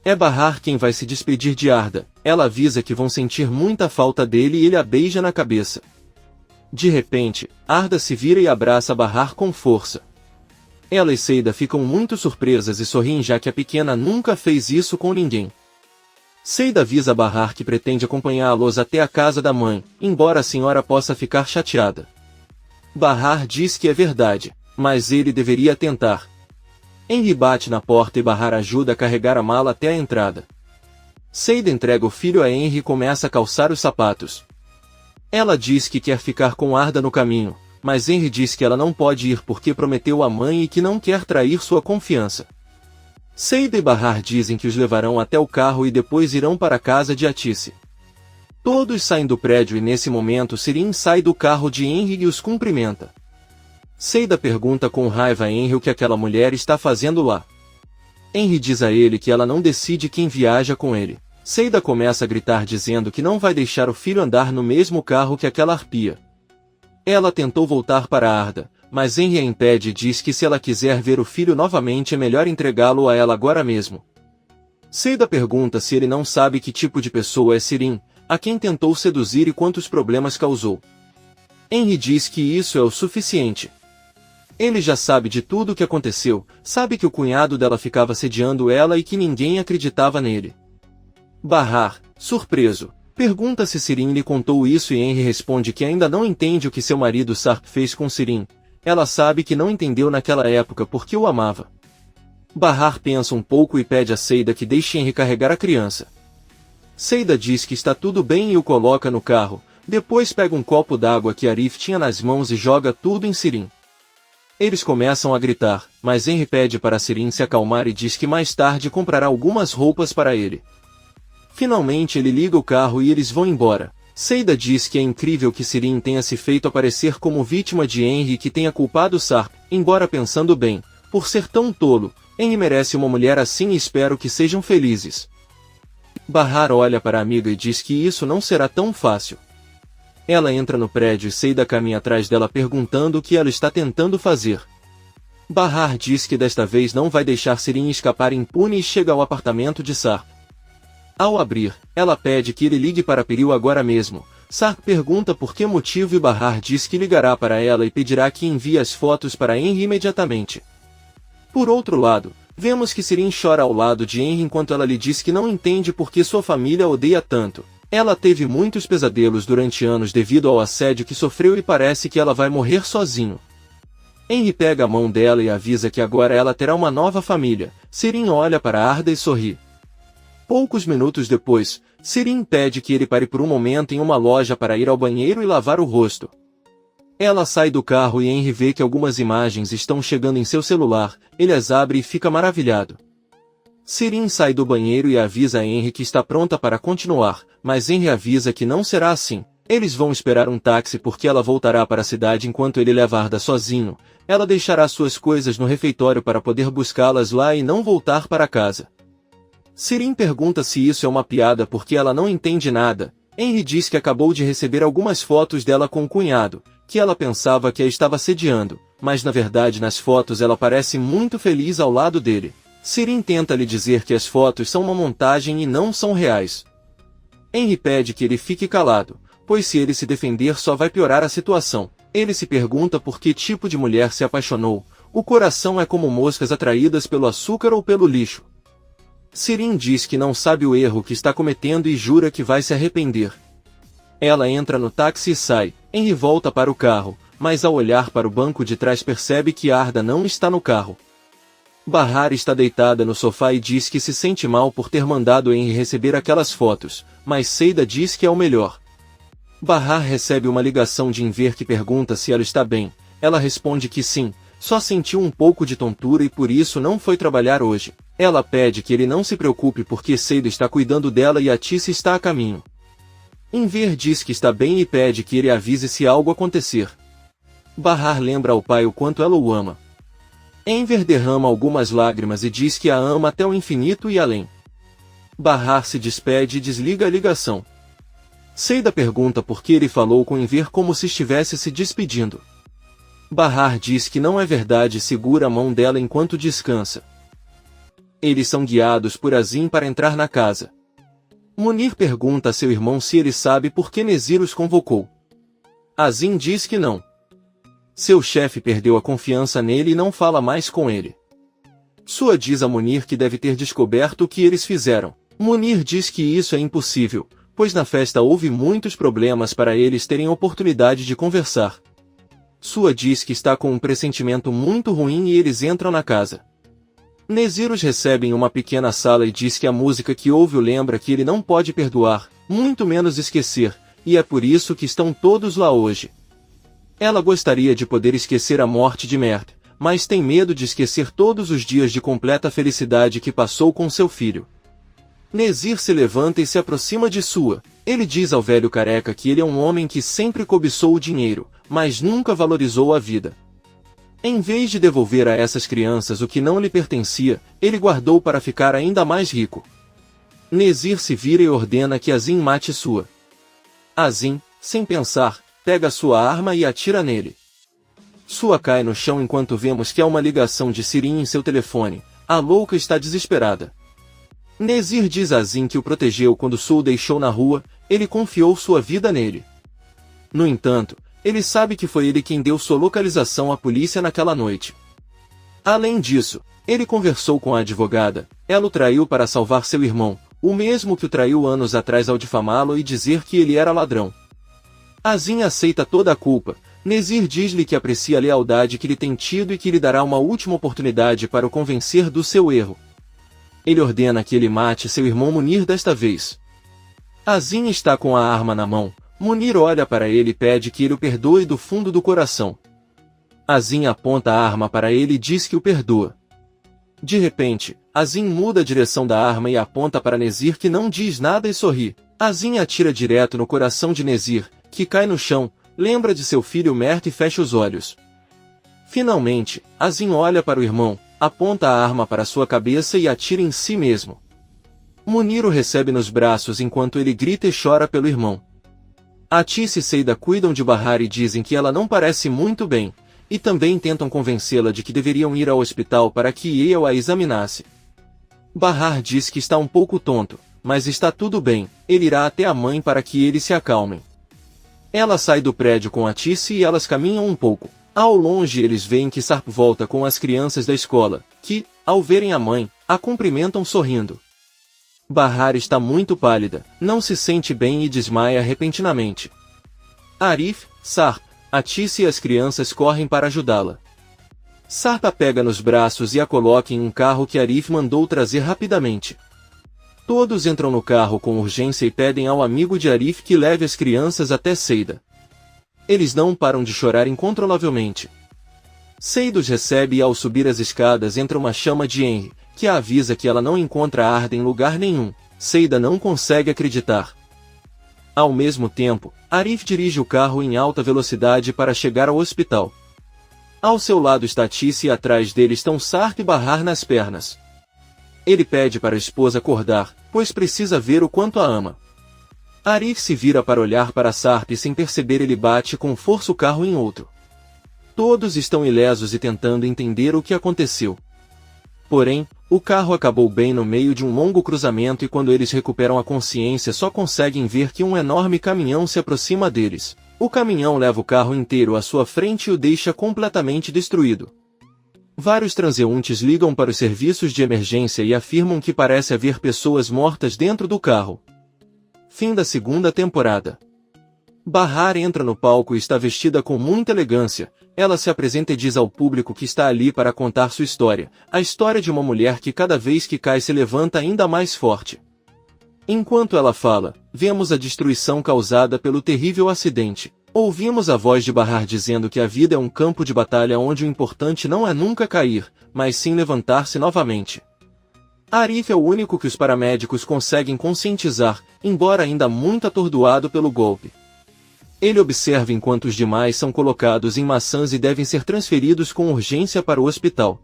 É Bahar quem vai se despedir de Arda. Ela avisa que vão sentir muita falta dele e ele a beija na cabeça. De repente, Arda se vira e abraça Bahar com força. Ela e Seida ficam muito surpresas e sorriem já que a pequena nunca fez isso com ninguém. Seida avisa Bahar que pretende acompanhá-los até a casa da mãe, embora a senhora possa ficar chateada. Bahar diz que é verdade, mas ele deveria tentar. Henry bate na porta e Bahar ajuda a carregar a mala até a entrada. Seida entrega o filho a Henry e começa a calçar os sapatos. Ela diz que quer ficar com Arda no caminho, mas Henry diz que ela não pode ir porque prometeu à mãe e que não quer trair sua confiança. Seida e Bahar dizem que os levarão até o carro e depois irão para a casa de Atice. Todos saem do prédio e nesse momento Sirin sai do carro de Henry e os cumprimenta. Seida pergunta com raiva a Henry o que aquela mulher está fazendo lá. Henry diz a ele que ela não decide quem viaja com ele. Seida começa a gritar dizendo que não vai deixar o filho andar no mesmo carro que aquela arpia. Ela tentou voltar para Arda, mas Henry a impede e diz que se ela quiser ver o filho novamente é melhor entregá-lo a ela agora mesmo. Seida pergunta se ele não sabe que tipo de pessoa é Sirin, a quem tentou seduzir e quantos problemas causou. Henry diz que isso é o suficiente. Ele já sabe de tudo o que aconteceu, sabe que o cunhado dela ficava sediando ela e que ninguém acreditava nele. Bahar, surpreso, pergunta se Sirin lhe contou isso e Henry responde que ainda não entende o que seu marido Sarp fez com Sirin. Ela sabe que não entendeu naquela época porque o amava. Bahar pensa um pouco e pede a Seida que deixe Henry carregar a criança. Seida diz que está tudo bem e o coloca no carro, depois pega um copo d'água que Arif tinha nas mãos e joga tudo em Sirin. Eles começam a gritar, mas Henry pede para Sirin se acalmar e diz que mais tarde comprará algumas roupas para ele. Finalmente ele liga o carro e eles vão embora. Seida diz que é incrível que Sirin tenha se feito aparecer como vítima de Henry e que tenha culpado Sarp, embora pensando bem, por ser tão tolo, Henry merece uma mulher assim e espero que sejam felizes. Bahar olha para a amiga e diz que isso não será tão fácil. Ela entra no prédio e Seida caminha atrás dela perguntando o que ela está tentando fazer. Bahar diz que desta vez não vai deixar Sirin escapar impune e chega ao apartamento de Sarp. Ao abrir, ela pede que ele ligue para Peril agora mesmo. Sarp pergunta por que motivo e Bahar diz que ligará para ela e pedirá que envie as fotos para Henry imediatamente. Por outro lado, vemos que Sirin chora ao lado de Henry enquanto ela lhe diz que não entende por que sua família a odeia tanto. Ela teve muitos pesadelos durante anos devido ao assédio que sofreu e parece que ela vai morrer sozinho. Henry pega a mão dela e avisa que agora ela terá uma nova família. Sirin olha para Arda e sorri. Poucos minutos depois, Sirin pede que ele pare por um momento em uma loja para ir ao banheiro e lavar o rosto. Ela sai do carro e Henry vê que algumas imagens estão chegando em seu celular, ele as abre e fica maravilhado. Sirin sai do banheiro e avisa a Henry que está pronta para continuar, mas Henry avisa que não será assim. Eles vão esperar um táxi porque ela voltará para a cidade enquanto ele leva Arda sozinho. Ela deixará suas coisas no refeitório para poder buscá-las lá e não voltar para casa. Sirin pergunta se isso é uma piada porque ela não entende nada. Henry diz que acabou de receber algumas fotos dela com o cunhado, que ela pensava que a estava assediando, mas na verdade nas fotos ela parece muito feliz ao lado dele. Sirin tenta lhe dizer que as fotos são uma montagem e não são reais. Henry pede que ele fique calado, pois se ele se defender só vai piorar a situação. Ele se pergunta por que tipo de mulher se apaixonou. O coração é como moscas atraídas pelo açúcar ou pelo lixo. Sirin diz que não sabe o erro que está cometendo e jura que vai se arrepender. Ela entra no táxi e sai. Henry volta para o carro, mas ao olhar para o banco de trás percebe que Arda não está no carro. Bahar está deitada no sofá e diz que se sente mal por ter mandado Henry receber aquelas fotos, mas Seida diz que é o melhor. Bahar recebe uma ligação de Enver que pergunta se ela está bem. Ela responde que sim, só sentiu um pouco de tontura e por isso não foi trabalhar hoje. Ela pede que ele não se preocupe porque Seida está cuidando dela e a Tissa está a caminho. Enver diz que está bem e pede que ele avise se algo acontecer. Bahar lembra ao pai o quanto ela o ama. Enver derrama algumas lágrimas e diz que a ama até o infinito e além. Bahar se despede e desliga a ligação. Seida pergunta por que ele falou com Enver como se estivesse se despedindo. Bahar diz que não é verdade e segura a mão dela enquanto descansa. Eles são guiados por Azim para entrar na casa. Munir pergunta a seu irmão se ele sabe por que Nezir os convocou. Azim diz que não. Seu chefe perdeu a confiança nele e não fala mais com ele. Sua diz a Munir que deve ter descoberto o que eles fizeram. Munir diz que isso é impossível, pois na festa houve muitos problemas para eles terem oportunidade de conversar. Sua diz que está com um pressentimento muito ruim e eles entram na casa. Nezir os recebe em uma pequena sala e diz que a música que ouve o lembra que ele não pode perdoar, muito menos esquecer, e é por isso que estão todos lá hoje. Ela gostaria de poder esquecer a morte de Mert, mas tem medo de esquecer todos os dias de completa felicidade que passou com seu filho. Nezir se levanta e se aproxima de Sua. Ele diz ao velho careca que ele é um homem que sempre cobiçou o dinheiro, mas nunca valorizou a vida. Em vez de devolver a essas crianças o que não lhe pertencia, ele guardou para ficar ainda mais rico. Nezir se vira e ordena que Azim mate Sua. Azim, sem pensar, pega sua arma e atira nele. Sua cai no chão enquanto vemos que há uma ligação de Sirin em seu telefone. A louca está desesperada. Nezir diz a Azim que o protegeu quando Sua o deixou na rua, ele confiou sua vida nele. No entanto, ele sabe que foi ele quem deu sua localização à polícia naquela noite. Além disso, ele conversou com a advogada, ela o traiu para salvar seu irmão, o mesmo que o traiu anos atrás ao difamá-lo e dizer que ele era ladrão. Azim aceita toda a culpa. Nezir diz-lhe que aprecia a lealdade que lhe tem tido e que lhe dará uma última oportunidade para o convencer do seu erro. Ele ordena que ele mate seu irmão Munir desta vez. Azim está com a arma na mão. Munir olha para ele e pede que ele o perdoe do fundo do coração. Azim aponta a arma para ele e diz que o perdoa. De repente, Azim muda a direção da arma e aponta para Nezir que não diz nada e sorri. Azim atira direto no coração de Nezir, que cai no chão, lembra de seu filho Mert e fecha os olhos. Finalmente, Azim olha para o irmão, aponta a arma para sua cabeça e atira em si mesmo. Munir o recebe nos braços enquanto ele grita e chora pelo irmão. Atícia e Seida cuidam de Bahar e dizem que ela não parece muito bem, e também tentam convencê-la de que deveriam ir ao hospital para que eu a examinasse. Bahar diz que está um pouco tonto, mas está tudo bem, ele irá até a mãe para que eles se acalmem. Ela sai do prédio com Atícia e elas caminham um pouco. Ao longe eles veem que Sarp volta com as crianças da escola, que, ao verem a mãe, a cumprimentam sorrindo. Bahar está muito pálida, não se sente bem e desmaia repentinamente. Arif, Sarp, Atícia e as crianças correm para ajudá-la. Sarp a pega nos braços e a coloca em um carro que Arif mandou trazer rapidamente. Todos entram no carro com urgência e pedem ao amigo de Arif que leve as crianças até Seida. Eles não param de chorar incontrolavelmente. Seida os recebe e ao subir as escadas entra uma chama de Henry, que a avisa que ela não encontra Arda em lugar nenhum. Seida não consegue acreditar. Ao mesmo tempo, Arif dirige o carro em alta velocidade para chegar ao hospital. Ao seu lado está Atícia e atrás dele estão Sarp e Bahar nas pernas. Ele pede para a esposa acordar, pois precisa ver o quanto a ama. Arif se vira para olhar para Sarp e sem perceber ele bate com força o carro em outro. Todos estão ilesos e tentando entender o que aconteceu. Porém, o carro acabou bem no meio de um longo cruzamento e quando eles recuperam a consciência só conseguem ver que um enorme caminhão se aproxima deles. O caminhão leva o carro inteiro à sua frente e o deixa completamente destruído. Vários transeuntes ligam para os serviços de emergência e afirmam que parece haver pessoas mortas dentro do carro. Fim da segunda temporada. Bahar entra no palco e está vestida com muita elegância. Ela se apresenta e diz ao público que está ali para contar sua história, a história de uma mulher que cada vez que cai se levanta ainda mais forte. Enquanto ela fala, vemos a destruição causada pelo terrível acidente. Ouvimos a voz de Bahar dizendo que a vida é um campo de batalha onde o importante não é nunca cair, mas sim levantar-se novamente. Arif é o único que os paramédicos conseguem conscientizar, embora ainda muito atordoado pelo golpe. Ele observa enquanto os demais são colocados em maçãs e devem ser transferidos com urgência para o hospital.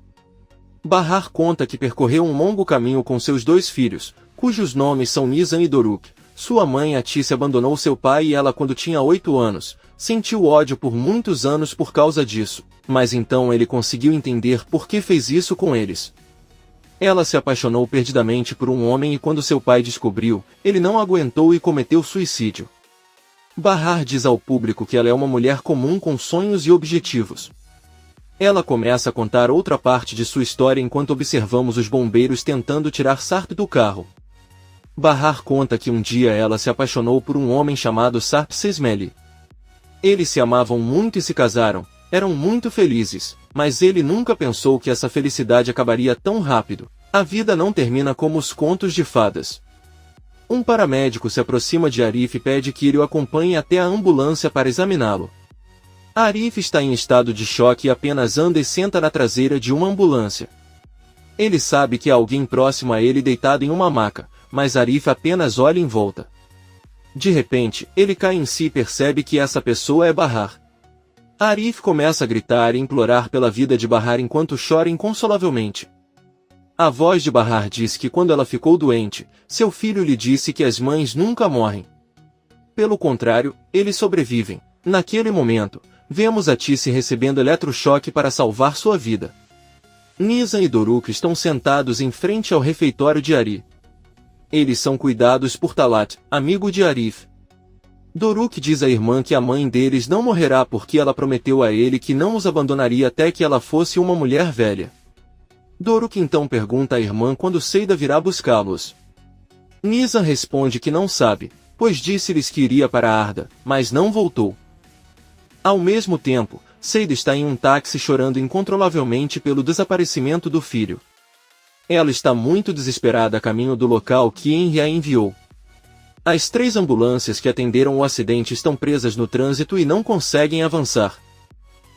Bahar conta que percorreu um longo caminho com seus 2 filhos, cujos nomes são Nizam e Doruk. Sua mãe Atícia abandonou seu pai e ela quando tinha 8 anos, sentiu ódio por muitos anos por causa disso, mas então ele conseguiu entender por que fez isso com eles. Ela se apaixonou perdidamente por um homem e quando seu pai descobriu, ele não aguentou e cometeu suicídio. Bahar diz ao público que ela é uma mulher comum com sonhos e objetivos. Ela começa a contar outra parte de sua história enquanto observamos os bombeiros tentando tirar Sarp do carro. Bahar conta que um dia ela se apaixonou por um homem chamado Sarp Sesmeli. Eles se amavam muito e se casaram, eram muito felizes, mas ele nunca pensou que essa felicidade acabaria tão rápido. A vida não termina como os contos de fadas. Um paramédico se aproxima de Arif e pede que ele o acompanhe até a ambulância para examiná-lo. Arif está em estado de choque e apenas anda e senta na traseira de uma ambulância. Ele sabe que há alguém próximo a ele deitado em uma maca, mas Arif apenas olha em volta. De repente, ele cai em si e percebe que essa pessoa é Bahar. Arif começa a gritar e implorar pela vida de Bahar enquanto chora inconsolavelmente. A voz de Bahar diz que quando ela ficou doente, seu filho lhe disse que as mães nunca morrem. Pelo contrário, eles sobrevivem. Naquele momento, vemos Atícia recebendo eletrochoque para salvar sua vida. Nizam e Doruk estão sentados em frente ao refeitório de Ari. Eles são cuidados por Talat, amigo de Arif. Doruk diz à irmã que a mãe deles não morrerá porque ela prometeu a ele que não os abandonaria até que ela fosse uma mulher velha. Doruk então pergunta à irmã quando Seida virá buscá-los. Nizam responde que não sabe, pois disse-lhes que iria para Arda, mas não voltou. Ao mesmo tempo, Seida está em um táxi chorando incontrolavelmente pelo desaparecimento do filho. Ela está muito desesperada a caminho do local que Henry a enviou. As 3 ambulâncias que atenderam o acidente estão presas no trânsito e não conseguem avançar.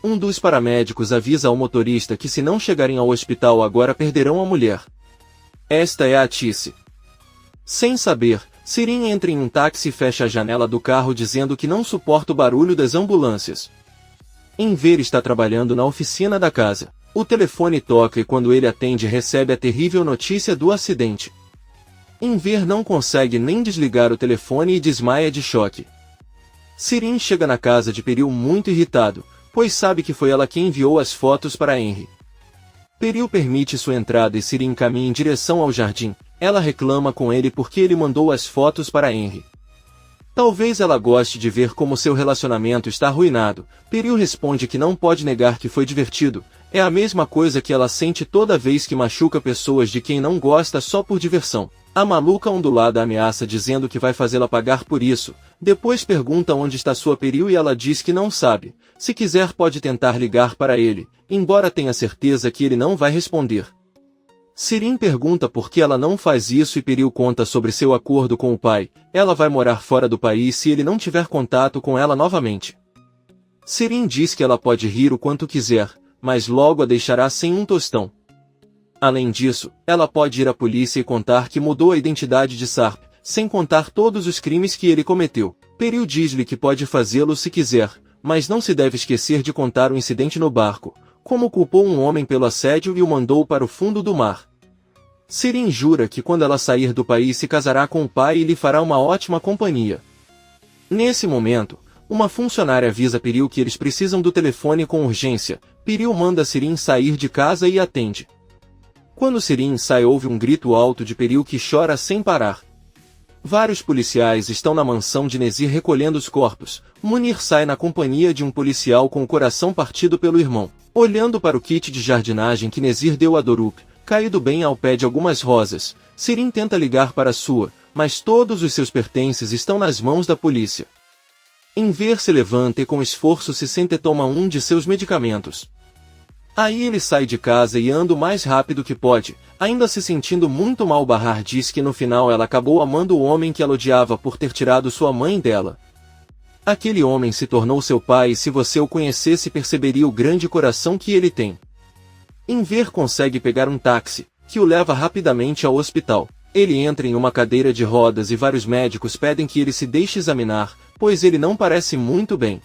Um dos paramédicos avisa ao motorista que se não chegarem ao hospital agora perderão a mulher. Esta é a Atícia. Sem saber, Sirin entra em um táxi e fecha a janela do carro dizendo que não suporta o barulho das ambulâncias. Enver está trabalhando na oficina da casa. O telefone toca e quando ele atende recebe a terrível notícia do acidente. Enver não consegue nem desligar o telefone e desmaia de choque. Sirin chega na casa de Peril muito irritado, pois sabe que foi ela quem enviou as fotos para Henry. Peril permite sua entrada e Sirin caminha em direção ao jardim. Ela reclama com ele porque ele mandou as fotos para Henry. Talvez ela goste de ver como seu relacionamento está arruinado. Peril responde que não pode negar que foi divertido. É a mesma coisa que ela sente toda vez que machuca pessoas de quem não gosta só por diversão. A maluca ondulada ameaça dizendo que vai fazê-la pagar por isso. Depois pergunta onde está sua Peril e ela diz que não sabe. Se quiser pode tentar ligar para ele, embora tenha certeza que ele não vai responder. Sirin pergunta por que ela não faz isso e Peril conta sobre seu acordo com o pai. Ela vai morar fora do país se ele não tiver contato com ela novamente. Sirin diz que ela pode rir o quanto quiser, mas logo a deixará sem um tostão. Além disso, ela pode ir à polícia e contar que mudou a identidade de Sarp, sem contar todos os crimes que ele cometeu. Peril diz-lhe que pode fazê-lo se quiser, mas não se deve esquecer de contar o incidente no barco, como culpou um homem pelo assédio e o mandou para o fundo do mar. Sirin jura que quando ela sair do país se casará com o pai e lhe fará uma ótima companhia. Nesse momento, uma funcionária avisa Peril que eles precisam do telefone com urgência. Peril manda Sirin sair de casa e atende. Quando Sirin sai ouve um grito alto de Peril que chora sem parar. Vários policiais estão na mansão de Nezir recolhendo os corpos. Munir sai na companhia de um policial com o coração partido pelo irmão. Olhando para o kit de jardinagem que Nezir deu a Doruk, caído bem ao pé de algumas rosas, Sirin tenta ligar para sua, mas todos os seus pertences estão nas mãos da polícia. Enver se levanta e com esforço se senta e toma um de seus medicamentos. Aí ele sai de casa e anda o mais rápido que pode, ainda se sentindo muito mal. Bahar diz que no final ela acabou amando o homem que ela odiava por ter tirado sua mãe dela. Aquele homem se tornou seu pai e se você o conhecesse perceberia o grande coração que ele tem. Enver consegue pegar um táxi, que o leva rapidamente ao hospital. Ele entra em uma cadeira de rodas e vários médicos pedem que ele se deixe examinar, pois ele não parece muito bem.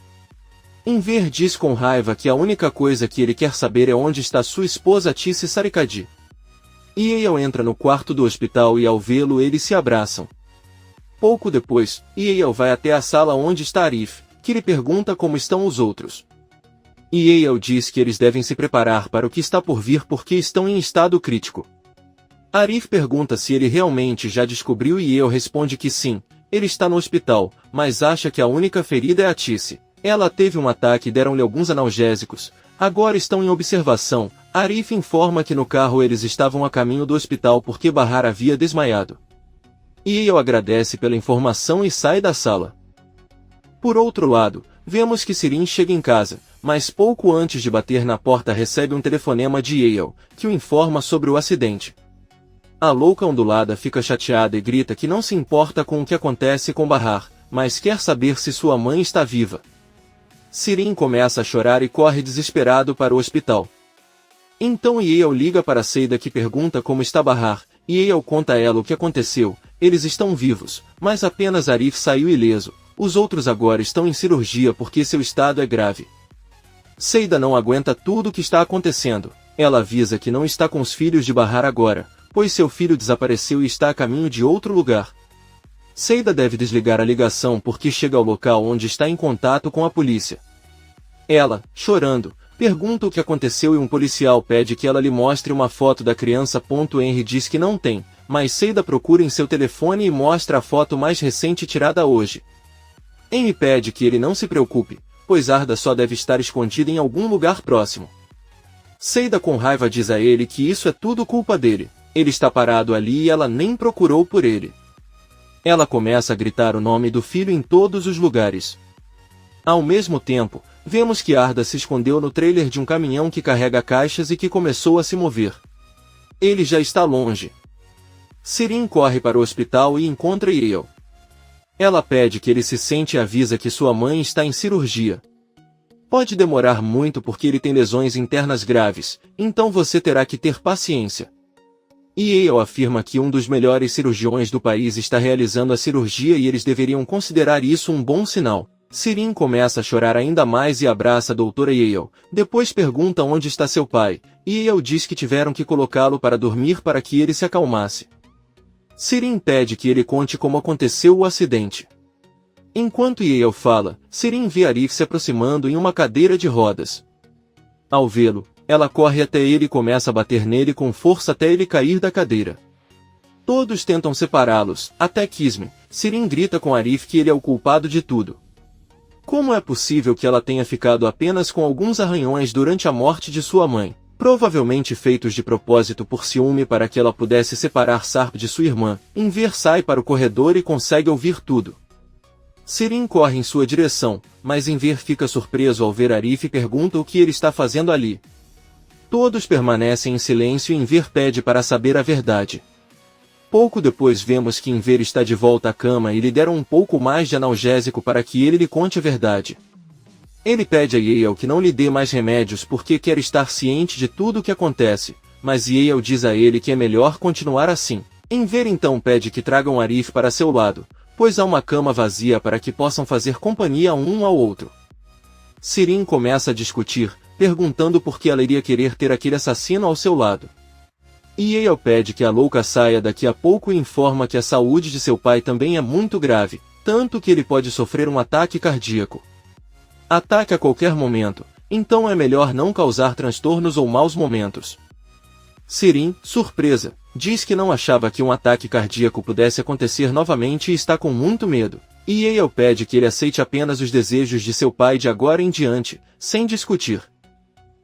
Enver diz com raiva que a única coisa que ele quer saber é onde está sua esposa Tice Sarikadi. Yale entra no quarto do hospital e ao vê-lo eles se abraçam. Pouco depois, Yale vai até a sala onde está Arif, que lhe pergunta como estão os outros. Yale diz que eles devem se preparar para o que está por vir porque estão em estado crítico. Arif pergunta se ele realmente já descobriu e Yale responde que sim, ele está no hospital, mas acha que a única ferida é a Tice. Ela teve um ataque e deram-lhe alguns analgésicos. Agora estão em observação. Arif informa que no carro eles estavam a caminho do hospital porque Bahar havia desmaiado. Yale agradece pela informação e sai da sala. Por outro lado, vemos que Sirin chega em casa, mas pouco antes de bater na porta recebe um telefonema de Yale, que o informa sobre o acidente. A louca ondulada fica chateada e grita que não se importa com o que acontece com Bahar, mas quer saber se sua mãe está viva. Sirin começa a chorar e corre desesperado para o hospital. Então Yale liga para Seida que pergunta como está Bahar, e Yale conta a ela o que aconteceu. Eles estão vivos, mas apenas Arif saiu ileso. Os outros agora estão em cirurgia porque seu estado é grave. Seida não aguenta tudo o que está acontecendo. Ela avisa que não está com os filhos de Bahar agora, pois seu filho desapareceu e está a caminho de outro lugar. Seida deve desligar a ligação porque chega ao local onde está em contato com a polícia. Ela, chorando, pergunta o que aconteceu e um policial pede que ela lhe mostre uma foto da criança. Henry diz que não tem, mas Seida procura em seu telefone e mostra a foto mais recente tirada hoje. Henry pede que ele não se preocupe, pois Arda só deve estar escondida em algum lugar próximo. Seida com raiva diz a ele que isso é tudo culpa dele. Ele está parado ali e ela nem procurou por ele. Ela começa a gritar o nome do filho em todos os lugares. Ao mesmo tempo, vemos que Arda se escondeu no trailer de um caminhão que carrega caixas e que começou a se mover. Ele já está longe. Sirin corre para o hospital e encontra Yale. Ela pede que ele se sente e avisa que sua mãe está em cirurgia. Pode demorar muito porque ele tem lesões internas graves, então você terá que ter paciência. Yale afirma que um dos melhores cirurgiões do país está realizando a cirurgia e eles deveriam considerar isso um bom sinal. Sirin começa a chorar ainda mais e abraça a doutora Yale. Depois pergunta onde está seu pai, e Yale diz que tiveram que colocá-lo para dormir para que ele se acalmasse. Sirin pede que ele conte como aconteceu o acidente. Enquanto Yael fala, Sirin vê Arif se aproximando em uma cadeira de rodas. Ao vê-lo, ela corre até ele e começa a bater nele com força até ele cair da cadeira. Todos tentam separá-los, até Kisme. Sirin grita com Arif que ele é o culpado de tudo. Como é possível que ela tenha ficado apenas com alguns arranhões durante a morte de sua mãe, provavelmente feitos de propósito por ciúme para que ela pudesse separar Sarp de sua irmã? Enver sai para o corredor e consegue ouvir tudo. Sirin corre em sua direção, mas Enver fica surpreso ao ver Arif e pergunta o que ele está fazendo ali. Todos permanecem em silêncio e Enver pede para saber a verdade. Pouco depois vemos que Enver está de volta à cama e lhe deram um pouco mais de analgésico para que ele lhe conte a verdade. Ele pede a Yael que não lhe dê mais remédios porque quer estar ciente de tudo o que acontece, mas Yael diz a ele que é melhor continuar assim. Enver então pede que tragam Arif para seu lado, pois há uma cama vazia para que possam fazer companhia um ao outro. Sirin começa a discutir, perguntando por que ela iria querer ter aquele assassino ao seu lado. Yael pede que a louca saia daqui a pouco e informa que a saúde de seu pai também é muito grave, tanto que ele pode sofrer um ataque cardíaco. Ataque a qualquer momento, então é melhor não causar transtornos ou maus momentos. Sirin, surpresa, diz que não achava que um ataque cardíaco pudesse acontecer novamente e está com muito medo. Yael pede que ele aceite apenas os desejos de seu pai de agora em diante, sem discutir.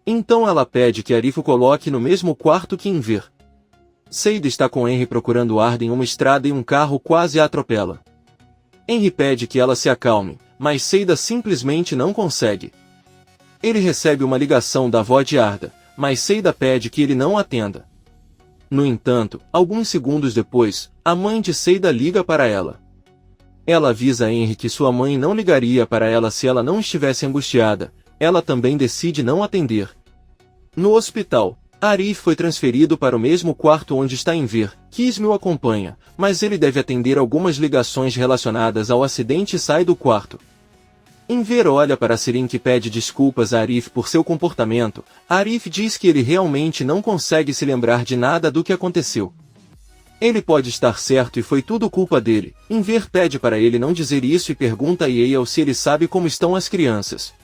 Então ela pede que Arif o coloque no mesmo quarto que Enver. Seida está com Henry procurando Arden em uma estrada e um carro quase a atropela. Henry pede que ela se acalme, mas Seida simplesmente não consegue. Ele recebe uma ligação da avó de Arda, mas Seida pede que ele não atenda. No entanto, alguns segundos depois, a mãe de Seida liga para ela. Ela avisa Henry que sua mãe não ligaria para ela se ela não estivesse angustiada. Ela também decide não atender. No hospital, Arif foi transferido para o mesmo quarto onde está Enver. Kisme o acompanha, mas ele deve atender algumas ligações relacionadas ao acidente e sai do quarto. Enver olha para Sirin que pede desculpas a Arif por seu comportamento. Arif diz que ele realmente não consegue se lembrar de nada do que aconteceu. Ele pode estar certo e foi tudo culpa dele. Enver pede para ele não dizer isso e pergunta a Yael se ele sabe como estão as crianças.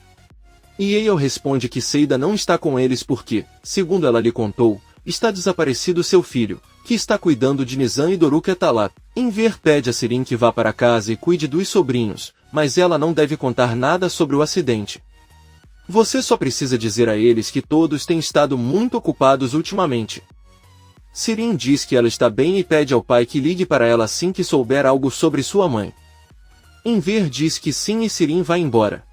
Yael responde que Seida não está com eles porque, segundo ela lhe contou, está desaparecido seu filho, que está cuidando de Nizam e Doruk Etalat. Enver pede a Sirin que vá para casa e cuide dos sobrinhos, mas ela não deve contar nada sobre o acidente. Você só precisa dizer a eles que todos têm estado muito ocupados ultimamente. Sirin diz que ela está bem e pede ao pai que ligue para ela assim que souber algo sobre sua mãe. Enver diz que sim e Sirin vai embora.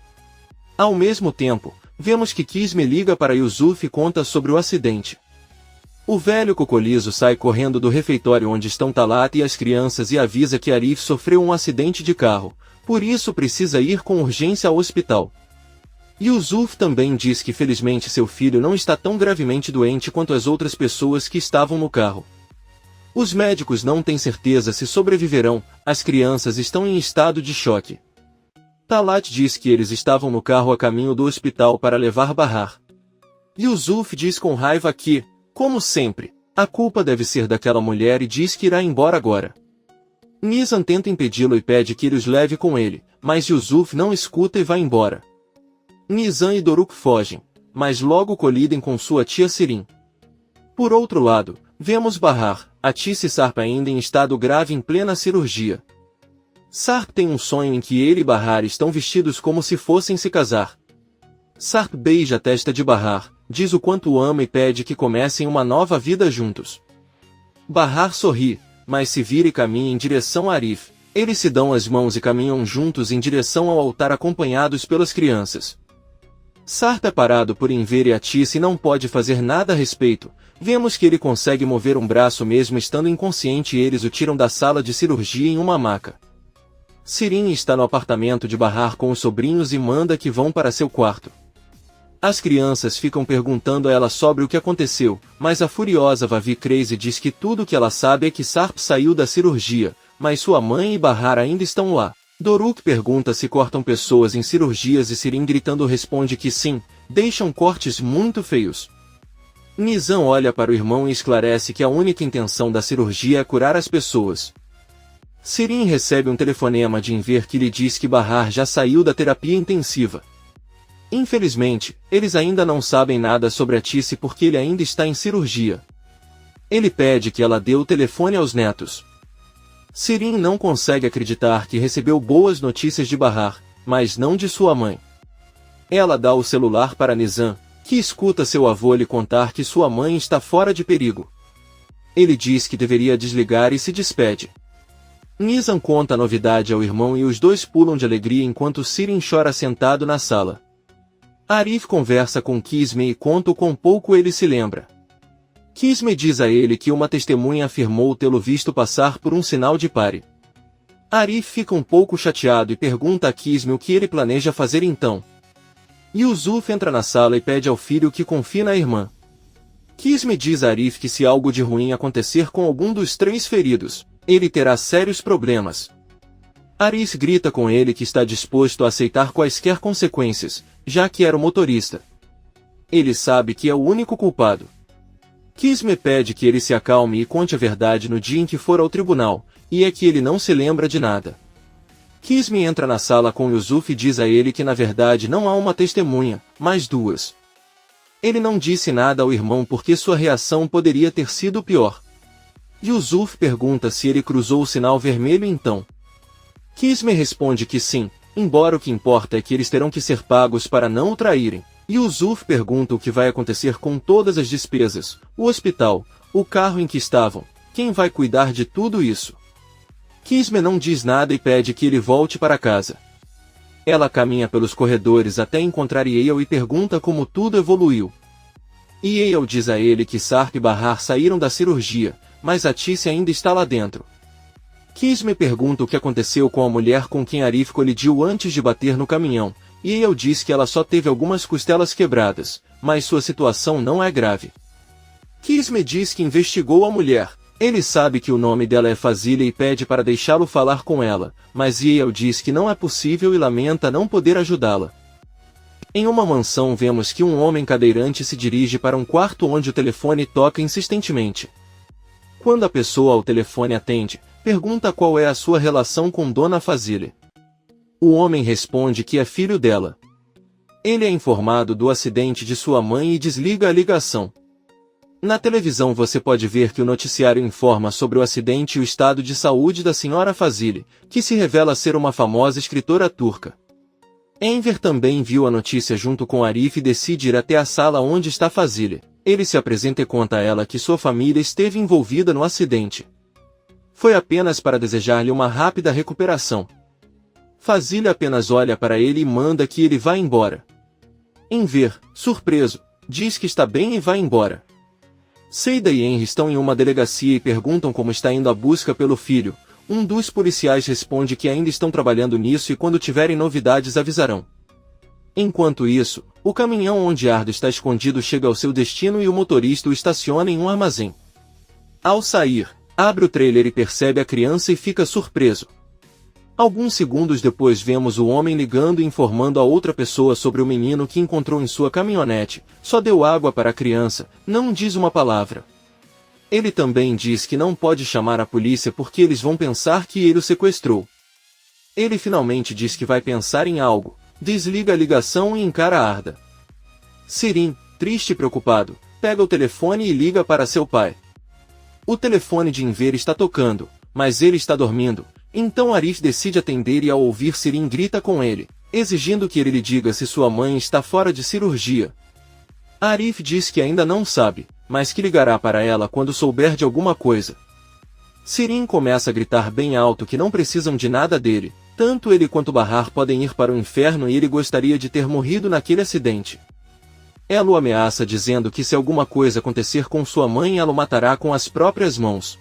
Ao mesmo tempo, vemos que Kisme liga para Yusuf e conta sobre o acidente. O velho cocoliso sai correndo do refeitório onde estão Talat e as crianças e avisa que Arif sofreu um acidente de carro, por isso precisa ir com urgência ao hospital. Yusuf também diz que felizmente seu filho não está tão gravemente doente quanto as outras pessoas que estavam no carro. Os médicos não têm certeza se sobreviverão, as crianças estão em estado de choque. Talat diz que eles estavam no carro a caminho do hospital para levar Bahar. Yusuf diz com raiva que, como sempre, a culpa deve ser daquela mulher e diz que irá embora agora. Nizam tenta impedi-lo e pede que ele os leve com ele, mas Yusuf não escuta e vai embora. Nizam e Doruk fogem, mas logo colidem com sua tia Sirin. Por outro lado, vemos Bahar, Atis e Sarp ainda em estado grave em plena cirurgia. Sarp tem um sonho em que ele e Bahar estão vestidos como se fossem se casar. Sarp beija a testa de Bahar, diz o quanto o ama e pede que comecem uma nova vida juntos. Bahar sorri, mas se vira e caminha em direção a Arif. Eles se dão as mãos e caminham juntos em direção ao altar acompanhados pelas crianças. Sarp é parado por Enver e Atis e não pode fazer nada a respeito. Vemos que ele consegue mover um braço mesmo estando inconsciente e eles o tiram da sala de cirurgia em uma maca. Sirin está no apartamento de Bahar com os sobrinhos e manda que vão para seu quarto. As crianças ficam perguntando a ela sobre o que aconteceu, mas a furiosa Vavi Crazy diz que tudo o que ela sabe é que Sarp saiu da cirurgia, mas sua mãe e Bahar ainda estão lá. Doruk pergunta se cortam pessoas em cirurgias e Sirin gritando responde que sim, deixam cortes muito feios. Nizam olha para o irmão e esclarece que a única intenção da cirurgia é curar as pessoas. Sirin recebe um telefonema de Enver que lhe diz que Bahar já saiu da terapia intensiva. Infelizmente, eles ainda não sabem nada sobre a Tice porque ele ainda está em cirurgia. Ele pede que ela dê o telefone aos netos. Sirin não consegue acreditar que recebeu boas notícias de Bahar, mas não de sua mãe. Ela dá o celular para Nizam, que escuta seu avô lhe contar que sua mãe está fora de perigo. Ele diz que deveria desligar e se despede. Nizam conta a novidade ao irmão e os dois pulam de alegria enquanto Sirin chora sentado na sala. Arif conversa com Kisme e conta o quão pouco ele se lembra. Kisme diz a ele que uma testemunha afirmou tê-lo visto passar por um sinal de pare. Arif fica um pouco chateado e pergunta a Kisme o que ele planeja fazer então. Yusuf entra na sala e pede ao filho que confie na irmã. Kisme diz a Arif que se algo de ruim acontecer com algum dos 3 feridos, ele terá sérios problemas. Arif grita com ele que está disposto a aceitar quaisquer consequências, já que era o motorista. Ele sabe que é o único culpado. Kisme pede que ele se acalme e conte a verdade no dia em que for ao tribunal, e é que ele não se lembra de nada. Kisme entra na sala com Yusuf e diz a ele que na verdade não há uma testemunha, mas 2. Ele não disse nada ao irmão porque sua reação poderia ter sido pior. Yusuf pergunta se ele cruzou o sinal vermelho então. Kisme responde que sim, embora o que importa é que eles terão que ser pagos para não o traírem. Yusuf pergunta o que vai acontecer com todas as despesas, o hospital, o carro em que estavam, quem vai cuidar de tudo isso. Kisme não diz nada e pede que ele volte para casa. Ela caminha pelos corredores até encontrar Yale e pergunta como tudo evoluiu. Yale diz a ele que Sarp e Bahar saíram da cirurgia, mas a Tice ainda está lá dentro. Kisme pergunta o que aconteceu com a mulher com quem Arif colidiu antes de bater no caminhão, e Yale diz que ela só teve algumas costelas quebradas, mas sua situação não é grave. Kisme diz que investigou a mulher. Ele sabe que o nome dela é Fazilha e pede para deixá-lo falar com ela, mas Yale diz que não é possível e lamenta não poder ajudá-la. Em uma mansão vemos que um homem cadeirante se dirige para um quarto onde o telefone toca insistentemente. Quando a pessoa ao telefone atende, pergunta qual é a sua relação com Dona Fazilha. O homem responde que é filho dela. Ele é informado do acidente de sua mãe e desliga a ligação. Na televisão você pode ver que o noticiário informa sobre o acidente e o estado de saúde da senhora Fazilha, que se revela ser uma famosa escritora turca. Enver também viu a notícia junto com Arif e decide ir até a sala onde está Fazilha. Ele se apresenta e conta a ela que sua família esteve envolvida no acidente. Foi apenas para desejar-lhe uma rápida recuperação. Fazilha apenas olha para ele e manda que ele vá embora. Enver, surpreso, diz que está bem e vai embora. Seida e Henry estão em uma delegacia e perguntam como está indo a busca pelo filho. Um dos policiais responde que ainda estão trabalhando nisso e quando tiverem novidades avisarão. Enquanto isso, o caminhão onde Ardo está escondido chega ao seu destino e o motorista o estaciona em um armazém. Ao sair, abre o trailer e percebe a criança e fica surpreso. Alguns segundos depois vemos o homem ligando e informando a outra pessoa sobre o menino que encontrou em sua caminhonete, só deu água para a criança, não diz uma palavra. Ele também diz que não pode chamar a polícia porque eles vão pensar que ele o sequestrou. Ele finalmente diz que vai pensar em algo, desliga a ligação e encara Arda. Sirin, triste e preocupado, pega o telefone e liga para seu pai. O telefone de Enver está tocando, mas ele está dormindo. Então Arif decide atender e ao ouvir Sirin grita com ele, exigindo que ele lhe diga se sua mãe está fora de cirurgia. Arif diz que ainda não sabe, mas que ligará para ela quando souber de alguma coisa. Sirin começa a gritar bem alto que não precisam de nada dele, tanto ele quanto Bahar podem ir para o inferno e ele gostaria de ter morrido naquele acidente. Ela o ameaça dizendo que se alguma coisa acontecer com sua mãe ela o matará com as próprias mãos.